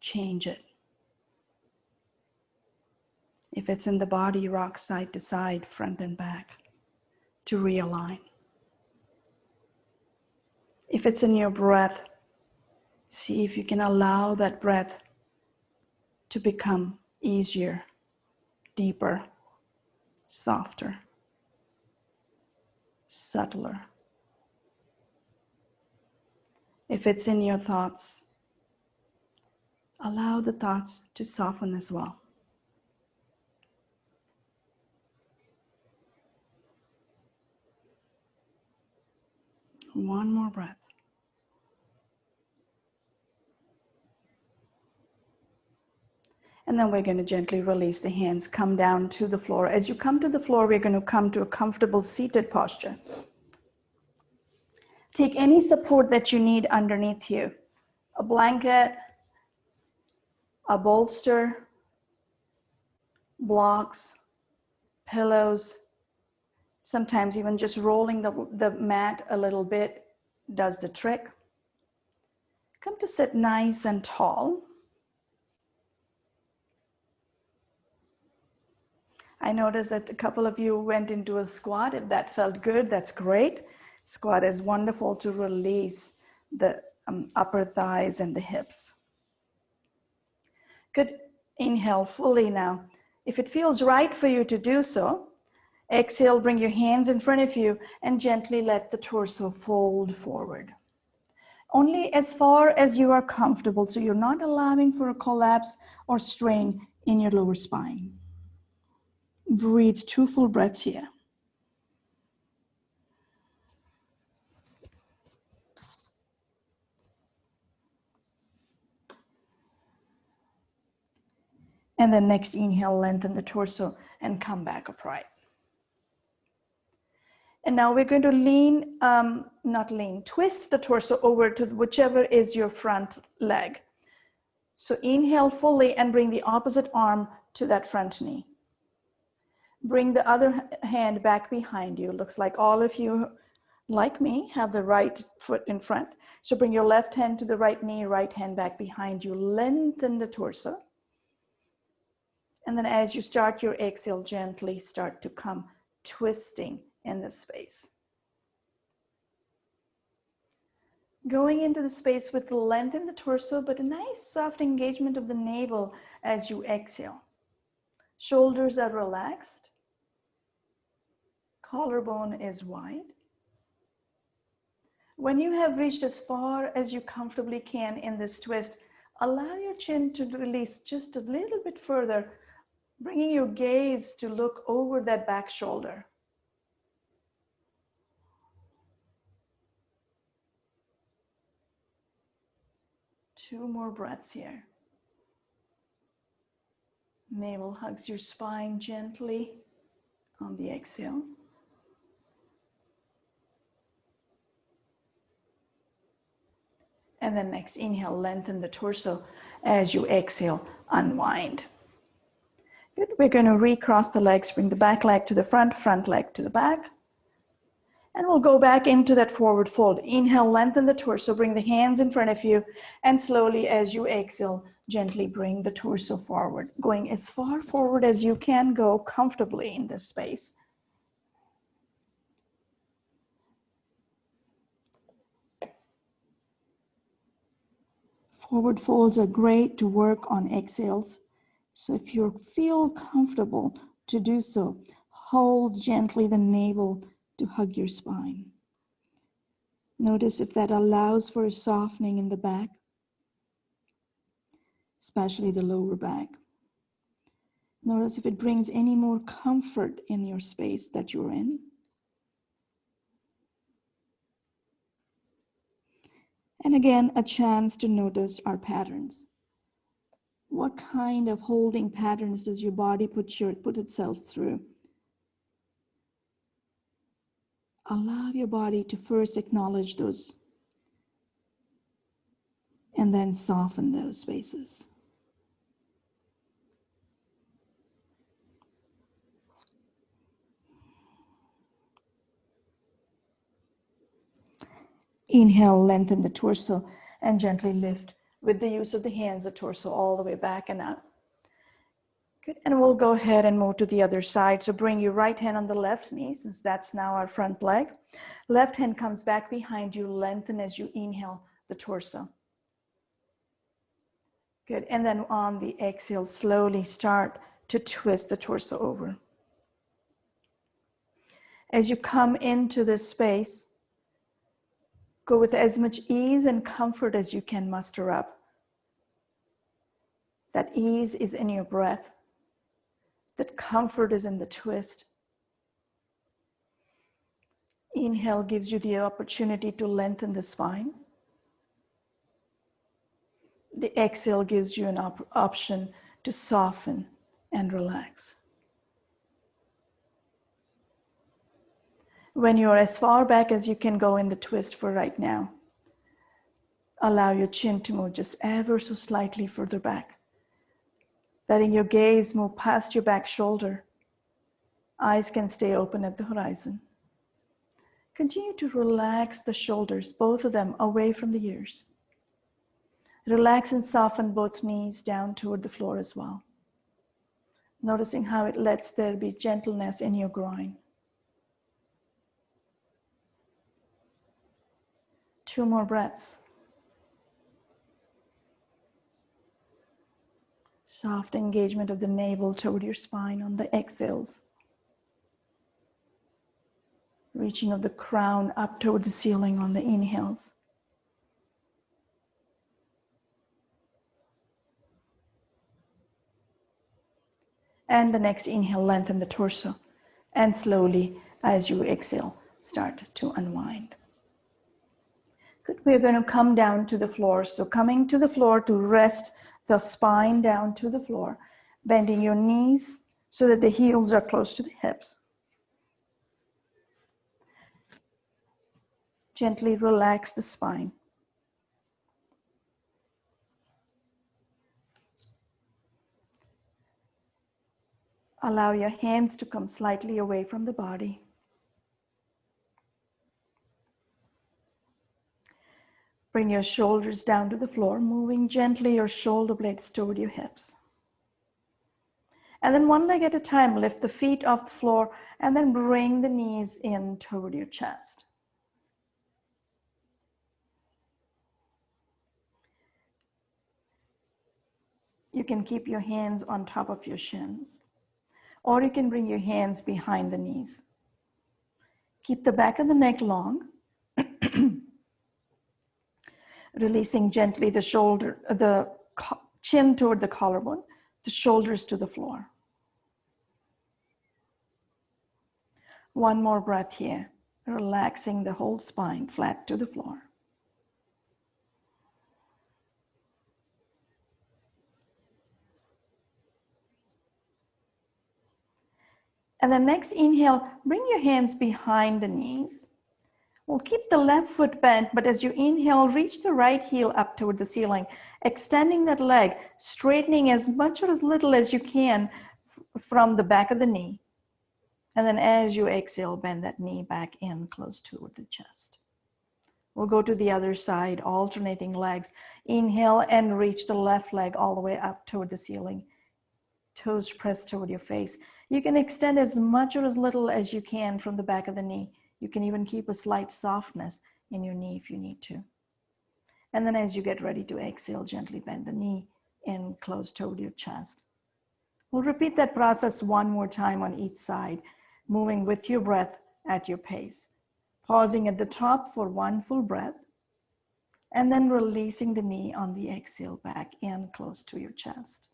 Speaker 1: change it. If it's in the body, rock side to side, front and back, to realign. If it's in your breath, see if you can allow that breath to become easier, deeper, softer, subtler. If it's in your thoughts, allow the thoughts to soften as well. One more breath. And then we're going to gently release the hands, come down to the floor. As you come to the floor, we're going to come to a comfortable seated posture. Take any support that you need underneath you. A blanket, a bolster, blocks, pillows. Sometimes even just rolling the mat a little bit does the trick. Come to sit nice and tall. I noticed that a couple of you went into a squat. If that felt good, that's great. Squat is wonderful to release the upper thighs and the hips. Good. Inhale fully now. If it feels right for you to do so, exhale, bring your hands in front of you and gently let the torso fold forward. Only as far as you are comfortable, so you're not allowing for a collapse or strain in your lower spine. Breathe 2 full breaths here. And then next inhale, lengthen the torso and come back upright. And now we're going to twist the torso over to whichever is your front leg. So inhale fully and bring the opposite arm to that front knee. Bring the other hand back behind you. Looks like all of you, like me, have the right foot in front. So bring your left hand to the right knee, right hand back behind you. Lengthen the torso. And then as you start your exhale, gently start to come twisting in the space. Going into the space with length in the torso, but a nice soft engagement of the navel as you exhale. Shoulders are relaxed. Collarbone is wide. When you have reached as far as you comfortably can in this twist, allow your chin to release just a little bit further, bringing your gaze to look over that back shoulder. Two more breaths here. Navel hugs your spine gently on the exhale. And then next inhale, lengthen the torso. As you exhale, unwind. Good. We're going to recross the legs, bring the back leg to the front leg to the back. And we'll go back into that forward fold. Inhale, lengthen the torso, bring the hands in front of you, and slowly as you exhale, gently bring the torso forward, going as far forward as you can go comfortably in this space. Forward folds are great to work on exhales. So if you feel comfortable to do so, hold gently the navel to hug your spine. Notice if that allows for a softening in the back, especially the lower back. Notice if it brings any more comfort in your space that you're in. And again, a chance to notice our patterns. What kind of holding patterns does your body put itself through? Allow your body to first acknowledge those and then soften those spaces. Inhale, lengthen the torso and gently lift with the use of the hands, the torso all the way back and up. Good, and we'll go ahead and move to the other side. So bring your right hand on the left knee, since that's now our front leg. Left hand comes back behind you, lengthen as you inhale the torso. Good, and then on the exhale, slowly start to twist the torso over. As you come into this space, go with as much ease and comfort as you can muster up. That ease is in your breath. That comfort is in the twist. Inhale gives you the opportunity to lengthen the spine. The exhale gives you an option to soften and relax. When you're as far back as you can go in the twist for right now, allow your chin to move just ever so slightly further back. Letting your gaze move past your back shoulder. Eyes can stay open at the horizon. Continue to relax the shoulders, both of them away from the ears. Relax and soften both knees down toward the floor as well. Noticing how it lets there be gentleness in your groin. 2 more breaths. Soft engagement of the navel toward your spine on the exhales. Reaching of the crown up toward the ceiling on the inhales. And the next inhale, lengthen the torso. And slowly, as you exhale, start to unwind. Good. We're going to come down to the floor. So coming to the floor to rest the spine down to the floor. Bending your knees so that the heels are close to the hips. Gently relax the spine. Allow your hands to come slightly away from the body. Bring your shoulders down to the floor, moving gently your shoulder blades toward your hips. And then one leg at a time, lift the feet off the floor and then bring the knees in toward your chest. You can keep your hands on top of your shins, or you can bring your hands behind the knees. Keep the back of the neck long, releasing gently the chin toward the collarbone, the shoulders to the floor. One more breath here, relaxing the whole spine flat to the floor. And then next inhale, bring your hands behind the knees. We'll keep the left foot bent, but as you inhale, reach the right heel up toward the ceiling, extending that leg, straightening as much or as little as you can from the back of the knee. And then as you exhale, bend that knee back in close toward the chest. We'll go to the other side, alternating legs. Inhale and reach the left leg all the way up toward the ceiling. Toes pressed toward your face. You can extend as much or as little as you can from the back of the knee. You can even keep a slight softness in your knee if you need to. And then as you get ready to exhale, gently bend the knee in close toward your chest. We'll repeat that process one more time on each side, moving with your breath at your pace. Pausing at the top for one full breath, and then releasing the knee on the exhale back in close to your chest.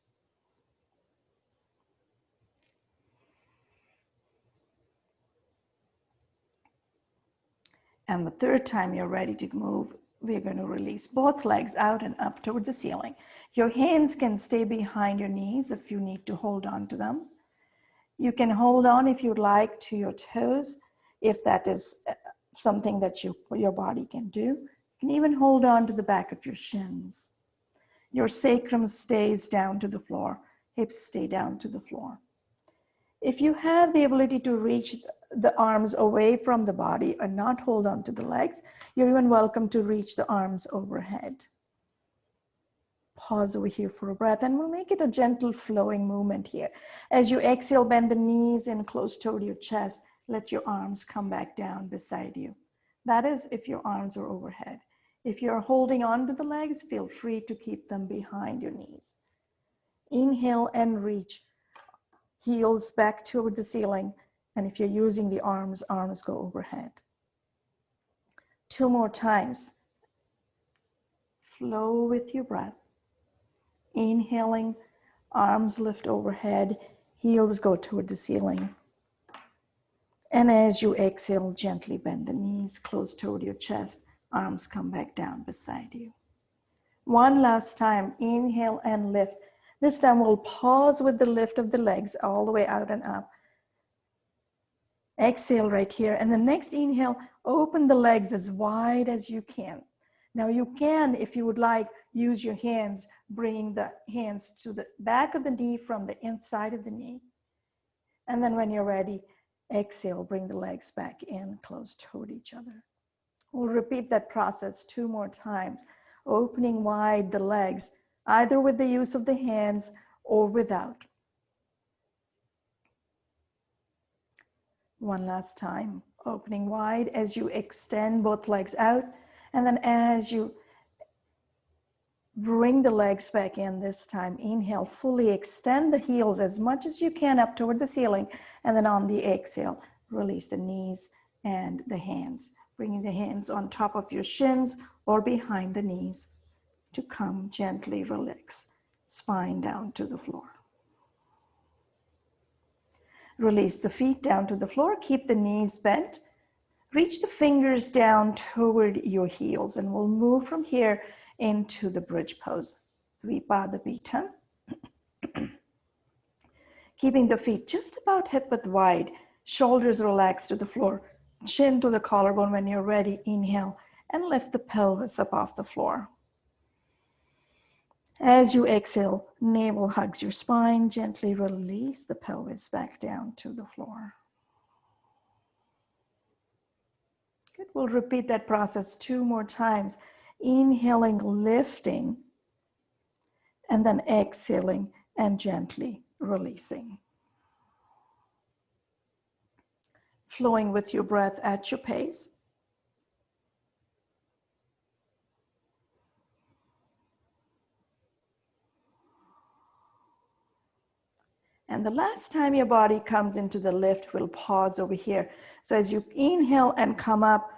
Speaker 1: And the third time you're ready to move, we're going to release both legs out and up toward the ceiling. Your hands can stay behind your knees if you need to hold on to them. You can hold on if you'd like to your toes, if that is something that your body can do. You can even hold on to the back of your shins. Your sacrum stays down to the floor, hips stay down to the floor. If you have the ability to reach the arms away from the body and not hold on to the legs, you're even welcome to reach the arms overhead. Pause over here for a breath, and we'll make it a gentle flowing movement here. As you exhale, bend the knees in close toward your chest. Let your arms come back down beside you. That is if your arms are overhead. If you're holding on to the legs, feel free to keep them behind your knees. Inhale and reach. Heels back toward the ceiling. And if you're using the arms, arms go overhead. 2 more times. Flow with your breath. Inhaling, arms lift overhead, heels go toward the ceiling. And as you exhale, gently bend the knees close toward your chest, arms come back down beside you. One last time, inhale and lift. This time we'll pause with the lift of the legs all the way out and up. Exhale right here, and the next inhale, open the legs as wide as you can. Now you can, if you would like, use your hands, bringing the hands to the back of the knee from the inside of the knee. And then when you're ready, exhale, bring the legs back in, close toward each other. We'll repeat that process 2 more times, opening wide the legs, either with the use of the hands or without. One last time, opening wide as you extend both legs out, and then as you bring the legs back in this time, inhale, fully extend the heels as much as you can up toward the ceiling, and then on the exhale, release the knees and the hands, bringing the hands on top of your shins or behind the knees to come gently relax, spine down to the floor. Release the feet down to the floor, keep the knees bent. Reach the fingers down toward your heels, and we'll move from here into the bridge pose. Dvipada Pita. Keeping the feet just about hip width wide, shoulders relaxed to the floor, chin to the collarbone. When you're ready, inhale and lift the pelvis up off the floor. As you exhale, navel hugs your spine, gently release the pelvis back down to the floor. Good. We'll repeat that process 2 more times. Inhaling, lifting, and then exhaling and gently releasing. Flowing with your breath at your pace. And the last time your body comes into the lift, we'll pause over here. So as you inhale and come up,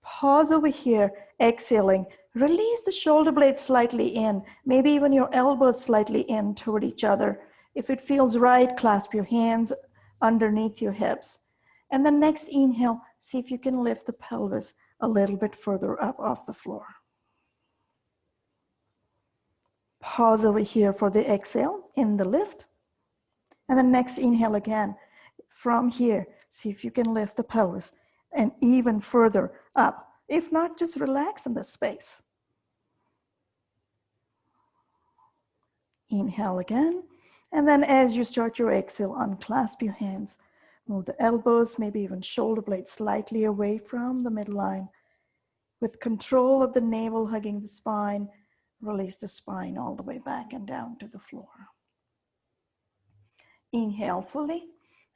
Speaker 1: pause over here, exhaling. Release the shoulder blades slightly in, maybe even your elbows slightly in toward each other. If it feels right, clasp your hands underneath your hips. And the next inhale, see if you can lift the pelvis a little bit further up off the floor. Pause over here for the exhale in the lift. And then next inhale again. From here, see if you can lift the pelvis and even further up. If not, just relax in this space. Inhale again. And then as you start your exhale, unclasp your hands. Move the elbows, maybe even shoulder blades slightly away from the midline. With control of the navel hugging the spine, release the spine all the way back and down to the floor. Inhale fully,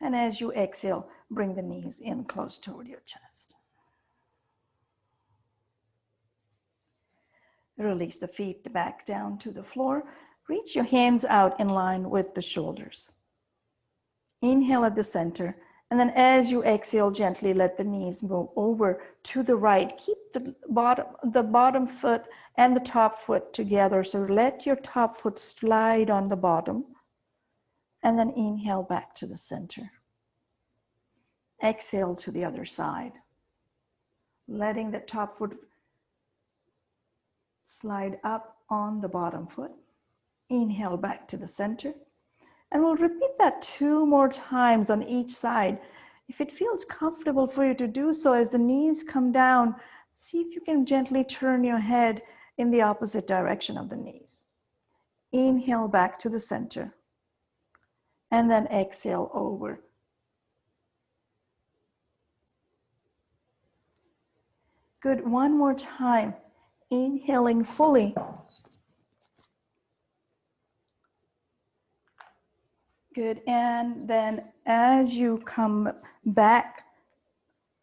Speaker 1: and as you exhale, bring the knees in close toward your chest. Release the feet back down to the floor. Reach your hands out in line with the shoulders. Inhale at the center, and then as you exhale, gently let the knees move over to the right. Keep the bottom foot and the top foot together, so let your top foot slide on the bottom. And then inhale back to the center. Exhale to the other side. letting the top foot slide up on the bottom foot. Inhale back to the center. And we'll repeat that 2 more times on each side. If it feels comfortable for you to do so, as the knees come down, see if you can gently turn your head in the opposite direction of the knees. Inhale back to the center. And then exhale over. Good, one more time. Inhaling fully. Good, and then as you come back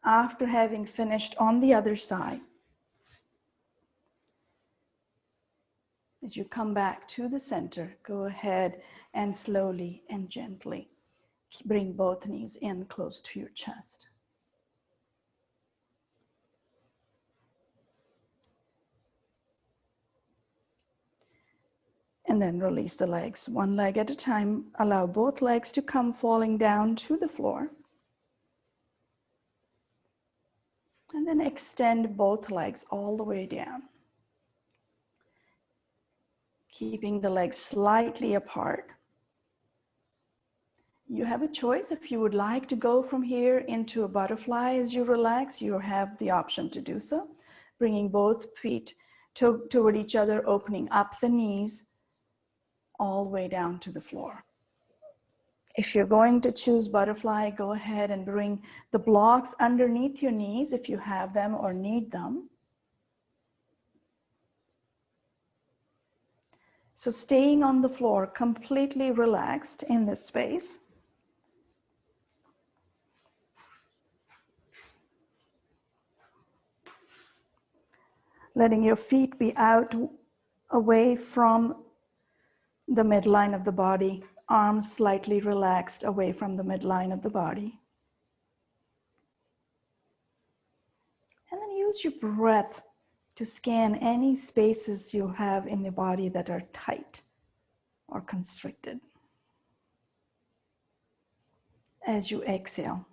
Speaker 1: after having finished on the other side, as you come back to the center, go ahead and slowly and gently bring both knees in close to your chest. And then release the legs, one leg at a time. Allow both legs to come falling down to the floor. And then extend both legs all the way down. Keeping the legs slightly apart. You have a choice. If you would like to go from here into a butterfly as you relax, you have the option to do so. Bringing both feet toward each other, opening up the knees all the way down to the floor. If you're going to choose butterfly, go ahead and bring the blocks underneath your knees if you have them or need them. So staying on the floor, completely relaxed in this space. Letting your feet be out away from the midline of the body, arms slightly relaxed away from the midline of the body. And then use your breath to scan any spaces you have in the body that are tight or constricted. As you exhale,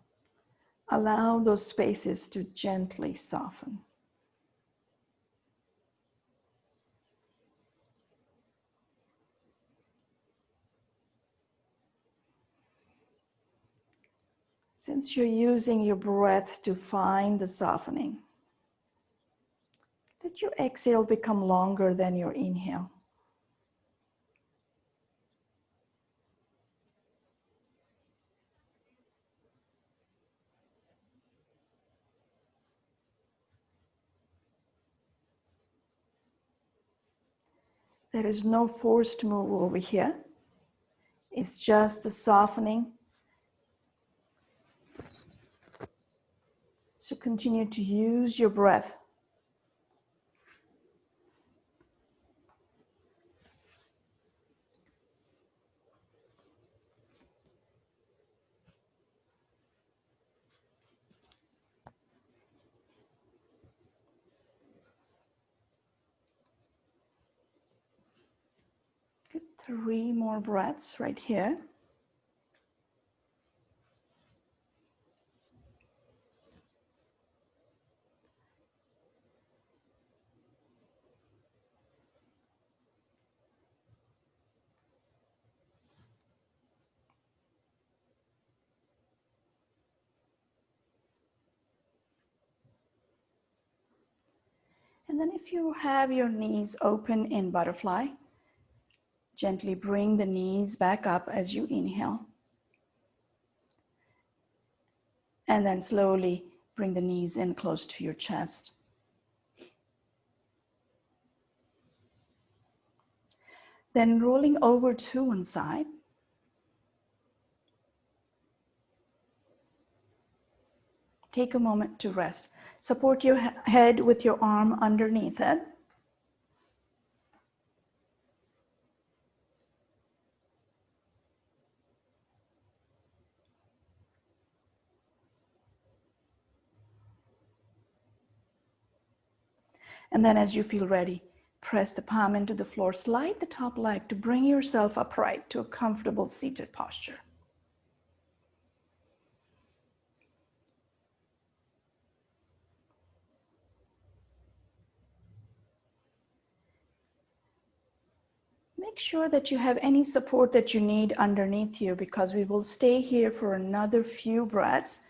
Speaker 1: allow those spaces to gently soften. Since you're using your breath to find the softening, let your exhale become longer than your inhale. There is no forced move over here. It's just the softening. So continue to use your breath. Good, 3 more breaths right here. And then if you have your knees open in butterfly, gently bring the knees back up as you inhale. And then slowly bring the knees in close to your chest. Then rolling over to one side. Take a moment to rest. Support your head with your arm underneath it. And then as you feel ready, press the palm into the floor, slide the top leg to bring yourself upright to a comfortable seated posture. Make sure that you have any support that you need underneath you, because we will stay here for another few breaths,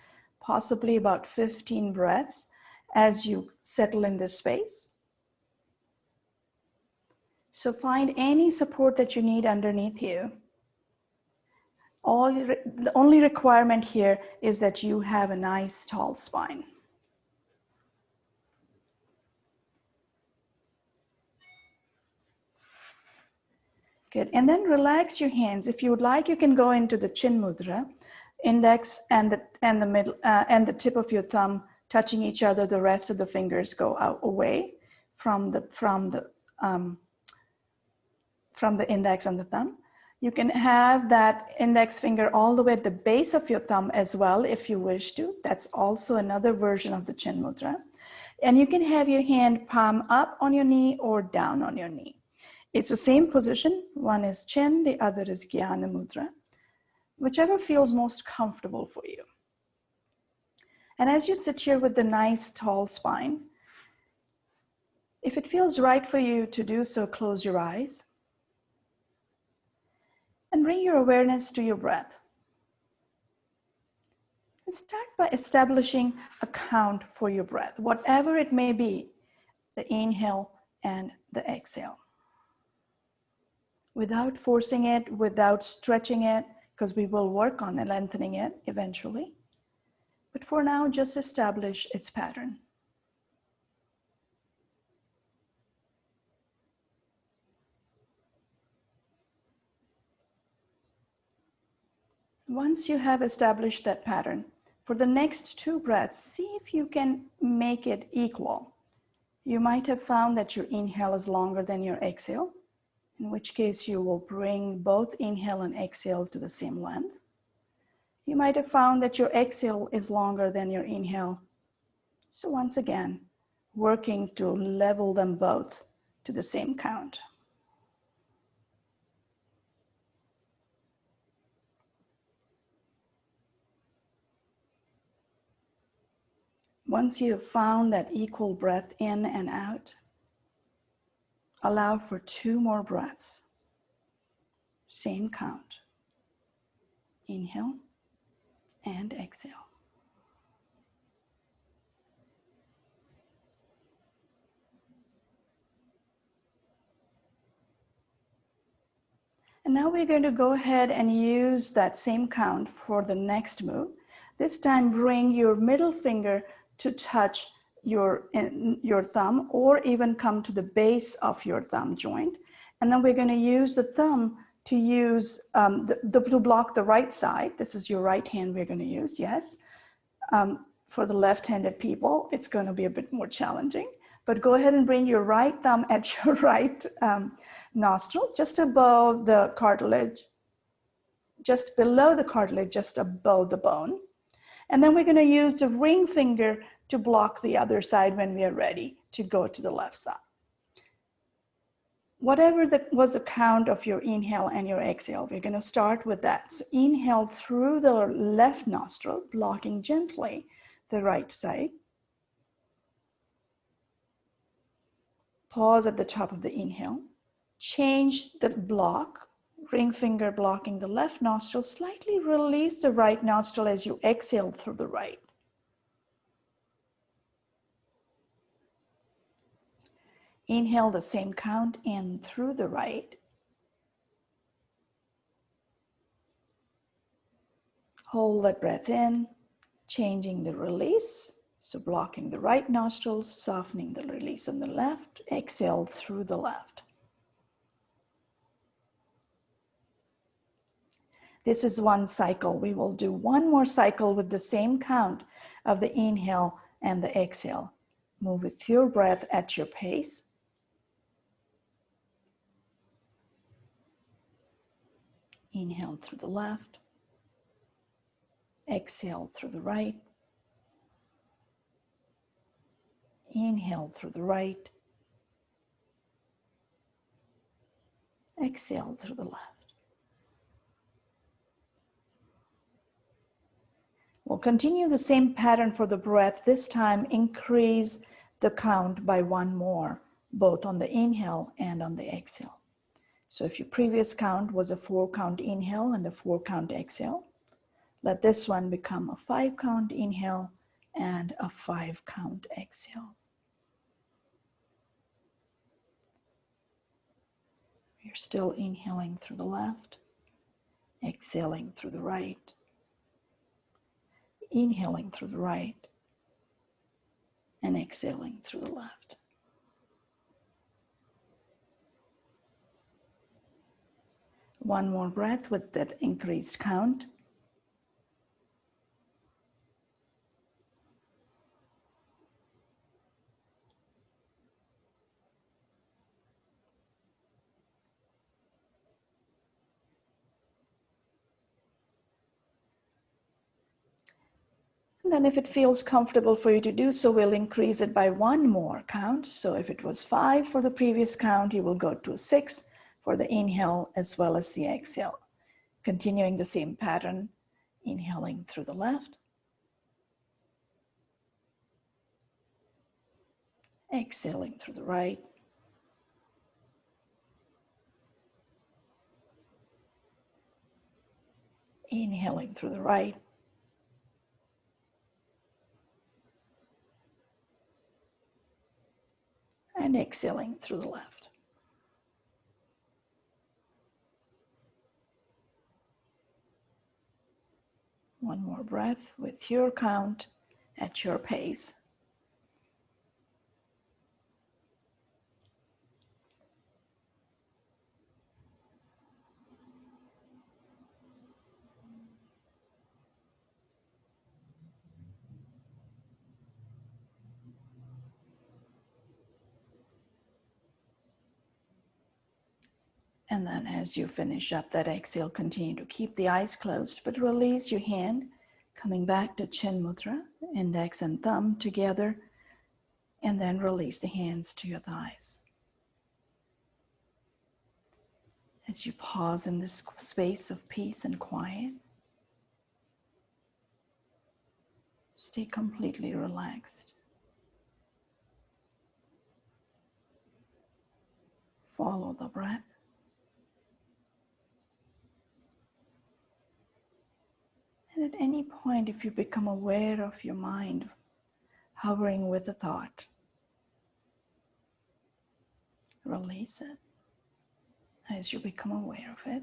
Speaker 1: possibly about 15 breaths as you settle in this space. So find any support that you need underneath you. The only requirement here is that you have a nice tall spine. Good, and then relax your hands. If you would like, you can go into the chin mudra, index and the middle and the tip of your thumb touching each other. The rest of the fingers go out away from the index and the thumb. You can have that index finger all the way at the base of your thumb as well if you wish to. That's also another version of the chin mudra. And you can have your hand palm up on your knee or down on your knee. It's the same position. One is chin, the other is Jnana Mudra, whichever feels most comfortable for you. And as you sit here with the nice tall spine, if it feels right for you to do so, close your eyes and bring your awareness to your breath. And start by establishing a count for your breath, whatever it may be, the inhale and the exhale. Without forcing it, without stretching it, because we will work on lengthening it eventually. But for now, just establish its pattern. Once you have established that pattern, for the next 2 breaths, see if you can make it equal. You might have found that your inhale is longer than your exhale, in which case you will bring both inhale and exhale to the same length. You might have found that your exhale is longer than your inhale. So once again, working to level them both to the same count. Once you have found that equal breath in and out, allow for 2 more breaths. Same count. Inhale and exhale. And now we're going to go ahead and use that same count for the next move. This time, bring your middle finger to touch your thumb, or even come to the base of your thumb joint. And then we're going to use the thumb to use to block the right side. This is your right hand we're going to use, yes. For the left-handed people, it's going to be a bit more challenging. But go ahead and bring your right thumb at your right nostril, just above the cartilage, just below the cartilage, just above the bone. And then we're going to use the ring finger to block the other side when we are ready to go to the left side. Whatever was the count of your inhale and your exhale, we're going to start with that. So inhale through the left nostril, blocking gently the right side. Pause at the top of the inhale. Change the block, ring finger blocking the left nostril. Slightly release the right nostril as you exhale through the right. Inhale the same count in through the right. Hold that breath in, changing the release. So blocking the right nostril, softening the release on the left. Exhale through the left. This is one cycle. We will do one more cycle with the same count of the inhale and the exhale. Move with your breath at your pace. Inhale through the left. Exhale through the right. Inhale through the right. Exhale through the left. We'll continue the same pattern for the breath. This time, increase the count by 1 more, both on the inhale and on the exhale. So if your previous count was a 4-count inhale and a 4-count exhale, let this one become a 5-count inhale and a 5-count exhale. You're still inhaling through the left, exhaling through the right, inhaling through the right, and exhaling through the left. One more breath with that increased count. And then if it feels comfortable for you to do so, we'll increase it by one more count. So if it was 5 for the previous count, you will go to 6 for the inhale as well as the exhale. Continuing the same pattern, inhaling through the left, exhaling through the right, inhaling through the right, and exhaling through the left. One more breath with your count at your pace. And then as you finish up that exhale, continue to keep the eyes closed, but release your hand, coming back to Chin Mudra, index and thumb together, and then release the hands to your thighs. As you pause in this space of peace and quiet, stay completely relaxed. Follow the breath. And at any point, if you become aware of your mind hovering with a thought, release it as you become aware of it.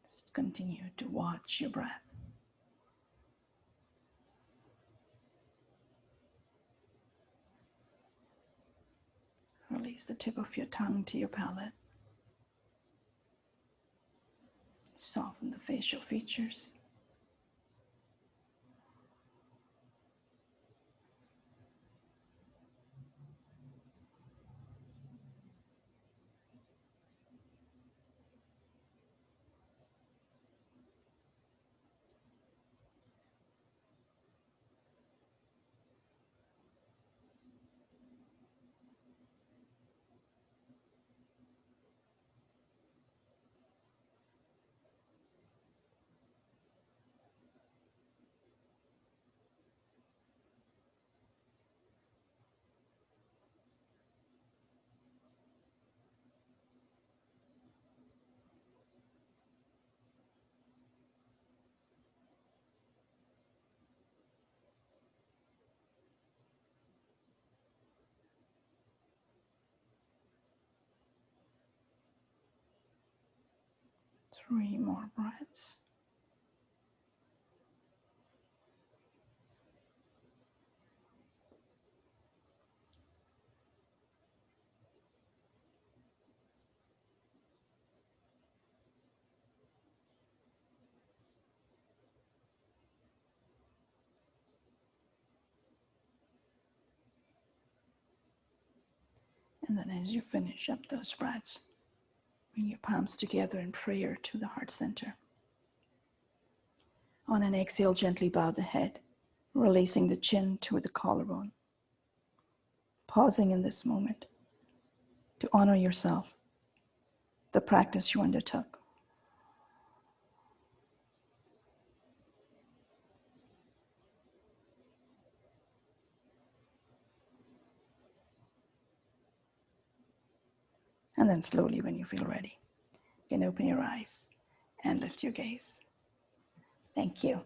Speaker 1: Just continue to watch your breath. Release the tip of your tongue to your palate. Soften the facial features. Three more breaths. And then as you finish up those breaths, bring your palms together in prayer to the heart center. On an exhale, gently bow the head, releasing the chin to the collarbone. Pausing in this moment to honor yourself, the practice you undertook. And then slowly, when you feel ready, you can open your eyes and lift your gaze. Thank you.